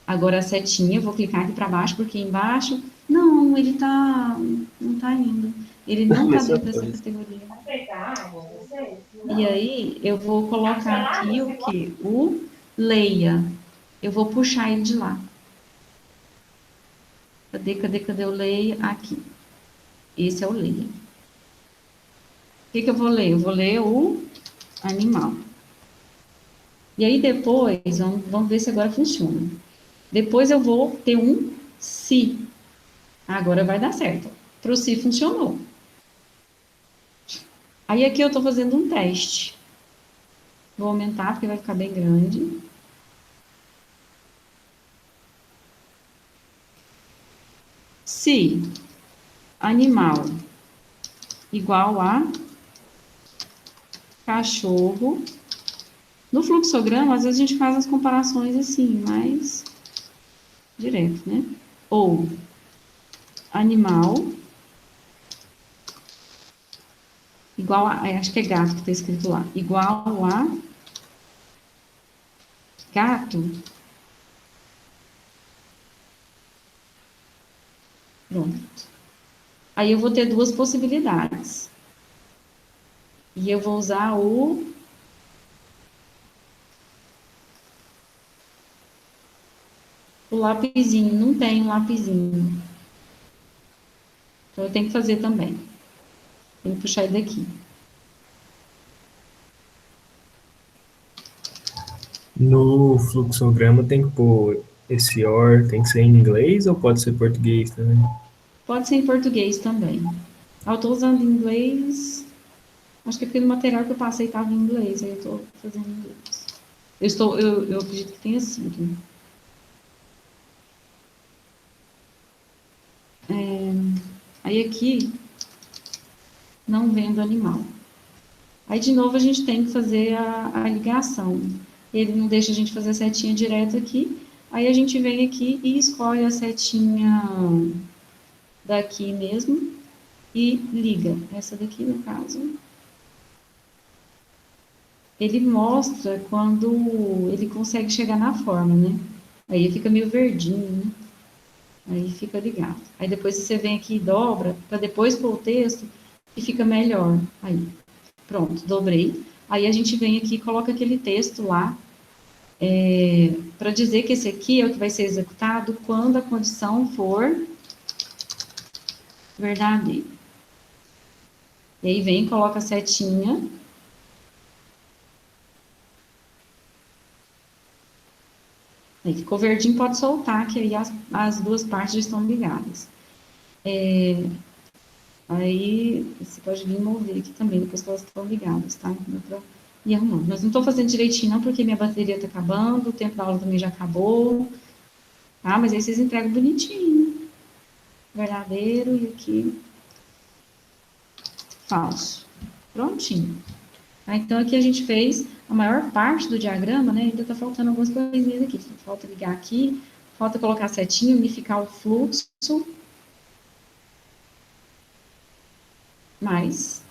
Agora a setinha, eu vou clicar aqui para baixo, porque embaixo... Não, ele não tá indo. Ele não tá dentro dessa categoria. E aí, eu vou colocar aqui o quê? O leia. Eu vou puxar ele de lá. Cadê o leia? Aqui. Esse é o leia. O que eu vou ler? Eu vou ler o animal. E aí, depois, vamos ver se agora funciona. Depois eu vou ter um se. Agora vai dar certo. Para o se funcionou. Aí aqui eu estou fazendo um teste. Vou aumentar porque vai ficar bem grande. Se animal igual a cachorro. No fluxograma, às vezes a gente faz as comparações assim, mais direto, né? Ou animal igual a, acho que é gato que está escrito lá, igual a gato. Pronto. Aí eu vou ter duas possibilidades. E eu vou usar o lapisinho. Não tem um lapisinho. Então eu tenho que fazer também. Tenho que puxar ele daqui. No fluxograma tem que pôr esse OR, tem que ser em inglês ou pode ser português também? Pode ser em português também. Eu estou usando em inglês. Acho que é porque no material que eu passei estava em inglês. Aí eu estou fazendo em inglês. Eu acredito que tenha sido. Aí aqui, não vendo animal. Aí, de novo, a gente tem que fazer a ligação. Ele não deixa a gente fazer a setinha direto aqui. Aí a gente vem aqui e escolhe a setinha daqui mesmo e liga. Essa daqui, no caso. Ele mostra quando ele consegue chegar na forma, né? Aí fica meio verdinho, né? Aí fica ligado. Aí depois você vem aqui e dobra, para depois pôr o texto, e fica melhor. Aí, pronto, dobrei. Aí a gente vem aqui e coloca aquele texto lá, para dizer que esse aqui é o que vai ser executado quando a condição for verdadeira. E aí vem, coloca a setinha. Aí ficou verdinho, pode soltar, que aí as duas partes já estão ligadas. Aí você pode vir mover aqui também, depois que elas estão ligadas, tá? Dá pra ir arrumando. Mas não estou fazendo direitinho não, porque minha bateria está acabando, o tempo da aula também já acabou, tá? Mas aí vocês entregam bonitinho. Verdadeiro e aqui falso. Prontinho. Tá? Então aqui a gente fez a maior parte do diagrama, né? Ainda está faltando algumas coisinhas aqui. Falta ligar aqui, falta colocar a setinha, unificar o fluxo. Mais.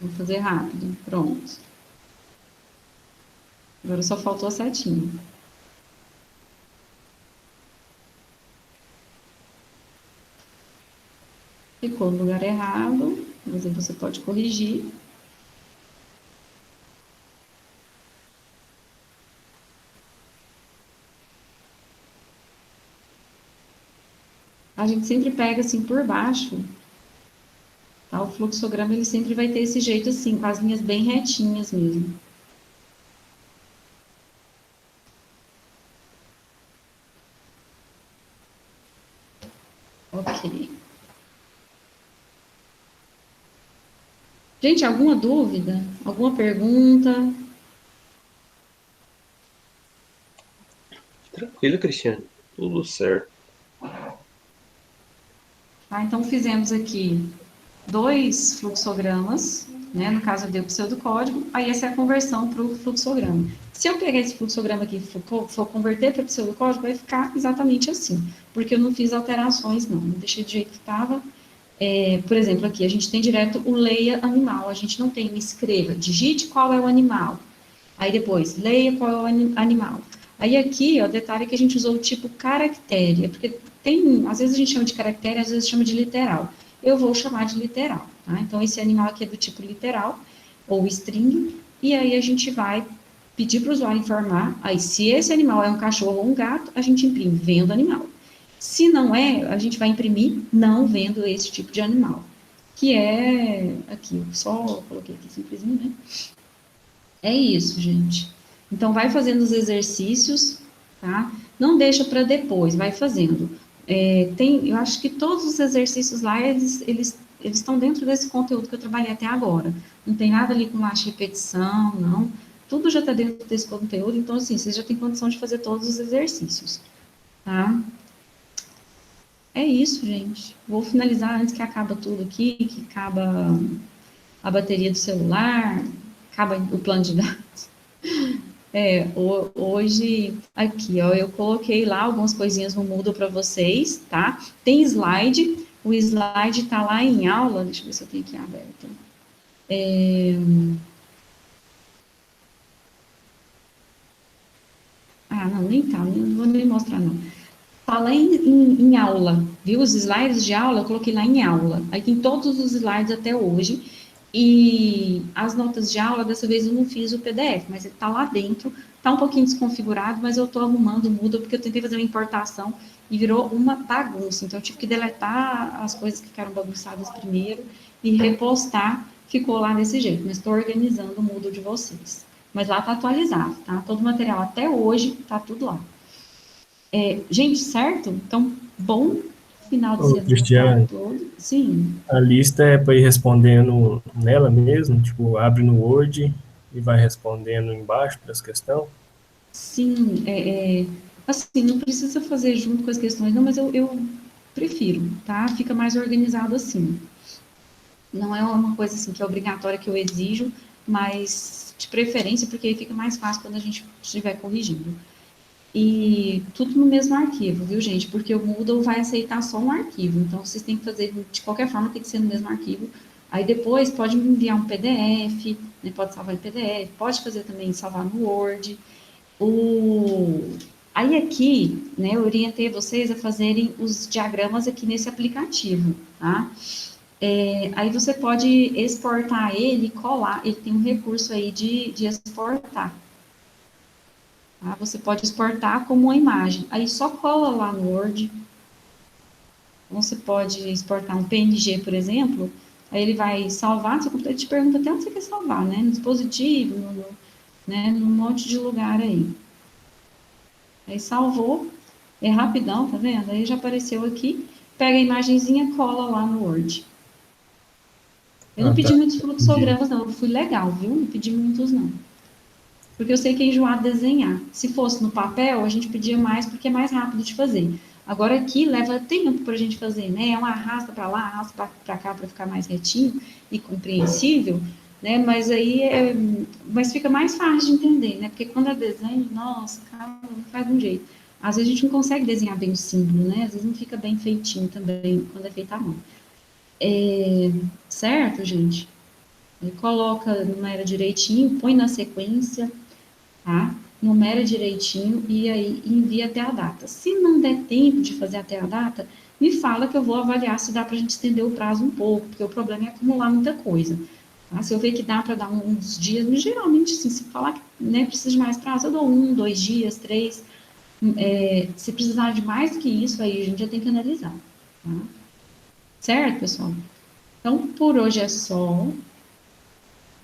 Vou fazer rápido. Pronto. Agora só faltou a setinha. Ficou no lugar errado, mas aí você pode corrigir. A gente sempre pega assim por baixo, tá? O fluxograma ele sempre vai ter esse jeito assim, com as linhas bem retinhas mesmo. Ok. Gente, alguma dúvida? Alguma pergunta? Tranquilo, Cristiano. Tudo certo. Tá, então fizemos aqui 2 fluxogramas, né? No caso eu dei o pseudocódigo, aí essa é a conversão para o fluxograma. Se eu pegar esse fluxograma aqui e for converter para pseudocódigo, vai ficar exatamente assim, porque eu não fiz alterações não deixei do jeito que estava. Por exemplo, aqui a gente tem direto o leia animal, a gente não tem o escreva, digite qual é o animal, aí depois leia qual é o animal. Aí aqui, ó, o detalhe é que a gente usou o tipo caractere, porque tem, às vezes a gente chama de caractere, às vezes chama de literal. Eu vou chamar de literal, tá? Então, esse animal aqui é do tipo literal, ou string, e aí a gente vai pedir para o usuário informar, aí se esse animal é um cachorro ou um gato, a gente imprime vendo animal. Se não é, a gente vai imprimir não vendo esse tipo de animal, que é, aqui, eu só coloquei aqui simplesinho, né? É isso, gente. Então, vai fazendo os exercícios, tá? Não deixa para depois, vai fazendo. Eu acho que todos os exercícios lá, eles estão dentro desse conteúdo que eu trabalhei até agora. Não tem nada ali com mais repetição, não. Tudo já está dentro desse conteúdo, então, assim, vocês já têm condição de fazer todos os exercícios, tá? É isso, gente. Vou finalizar antes que acaba tudo aqui, que acaba a bateria do celular, acaba o plano de dados. Hoje, aqui, ó, eu coloquei lá algumas coisinhas no Moodle para vocês, tá? Tem slide, o slide tá lá em aula, deixa eu ver se eu tenho aqui aberto. Não, nem tá, não vou nem mostrar, não. Tá lá em aula, viu? Os slides de aula, eu coloquei lá em aula. Aí tem todos os slides até hoje. E as notas de aula, dessa vez eu não fiz o PDF, mas ele tá lá dentro. Tá um pouquinho desconfigurado, mas eu tô arrumando, muda, porque eu tentei fazer uma importação e virou uma bagunça. Então eu tive que deletar as coisas que ficaram bagunçadas primeiro e repostar, ficou lá desse jeito. Mas estou organizando o Moodle de vocês. Mas lá tá atualizado, tá? Todo o material até hoje tá tudo lá. Gente, certo? Então, bom final de Ô, semana Cristiane, para todos. Sim, a lista é para ir respondendo nela mesmo? Tipo, abre no Word e vai respondendo embaixo para as questões? sim. Assim, não precisa fazer junto com as questões, não, mas eu prefiro, tá? Fica mais organizado assim. Não é uma coisa assim que é obrigatória, que eu exijo, mas de preferência, porque aí fica mais fácil quando a gente estiver corrigindo. E tudo no mesmo arquivo, viu, gente? Porque o Moodle vai aceitar só um arquivo. Então, vocês têm que fazer, de qualquer forma, tem que ser no mesmo arquivo. Aí depois pode me enviar um PDF, né? Pode salvar em PDF, pode fazer também salvar no Word. Aí aqui, né, eu orientei vocês a fazerem os diagramas aqui nesse aplicativo, tá? Aí você pode exportar ele e colar. Ele tem um recurso aí de exportar. Tá? Você pode exportar como uma imagem. Aí só cola lá no Word. Então, você pode exportar um PNG, por exemplo. Aí ele vai salvar no seu computador. Ele te pergunta até onde você quer salvar, né? No dispositivo, né? Num monte de lugar aí. Aí salvou. É rapidão, tá vendo? Aí já apareceu aqui. Pega a imagenzinha, cola lá no Word. Eu não Ah, tá. pedi muitos Entendi. fluxogramas, não. Eu fui legal, viu? Não pedi muitos, não. Porque eu sei que é enjoado desenhar. Se fosse no papel, a gente pedia mais porque é mais rápido de fazer. Agora aqui leva tempo para a gente fazer, né? É uma arrasta para lá, arrasta para cá para ficar mais retinho e compreensível, né? Mas aí mas fica mais fácil de entender, né? Porque quando é desenho, nossa, cara, faz de um jeito. Às vezes a gente não consegue desenhar bem o símbolo, né? Às vezes não fica bem feitinho também quando é feito à mão. Certo, gente? Coloca, numera direitinho, põe na sequência, tá? Numera direitinho e aí envia até a data. Se não der tempo de fazer até a data, me fala que eu vou avaliar se dá para a gente estender o prazo um pouco, porque o problema é acumular muita coisa. Tá? Se eu ver que dá para dar uns dias, geralmente, assim, se falar que né, precisa de mais prazo, eu dou 1, 2 dias, 3. Se precisar de mais do que isso, aí a gente já tem que analisar. Tá? Certo, pessoal? Então, por hoje é só.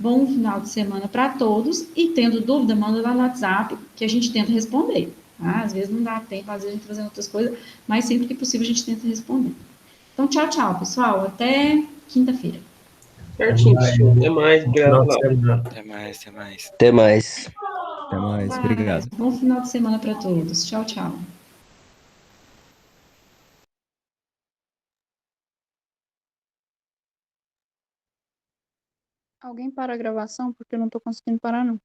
Bom final de semana para todos e tendo dúvida, manda lá no WhatsApp que a gente tenta responder. Tá? Às vezes não dá tempo, às vezes a gente tá fazendo outras coisas, mas sempre que possível a gente tenta responder. Então, tchau, tchau, pessoal. Até quinta-feira. Até Certinho, mais. professor. Até mais. Bom Obrigado final de pela aula. semana. Até mais, até mais. Até mais. Até mais, Paz. obrigado. Bom final de semana para todos. Tchau, tchau. Alguém para a gravação porque eu não tô conseguindo parar, não.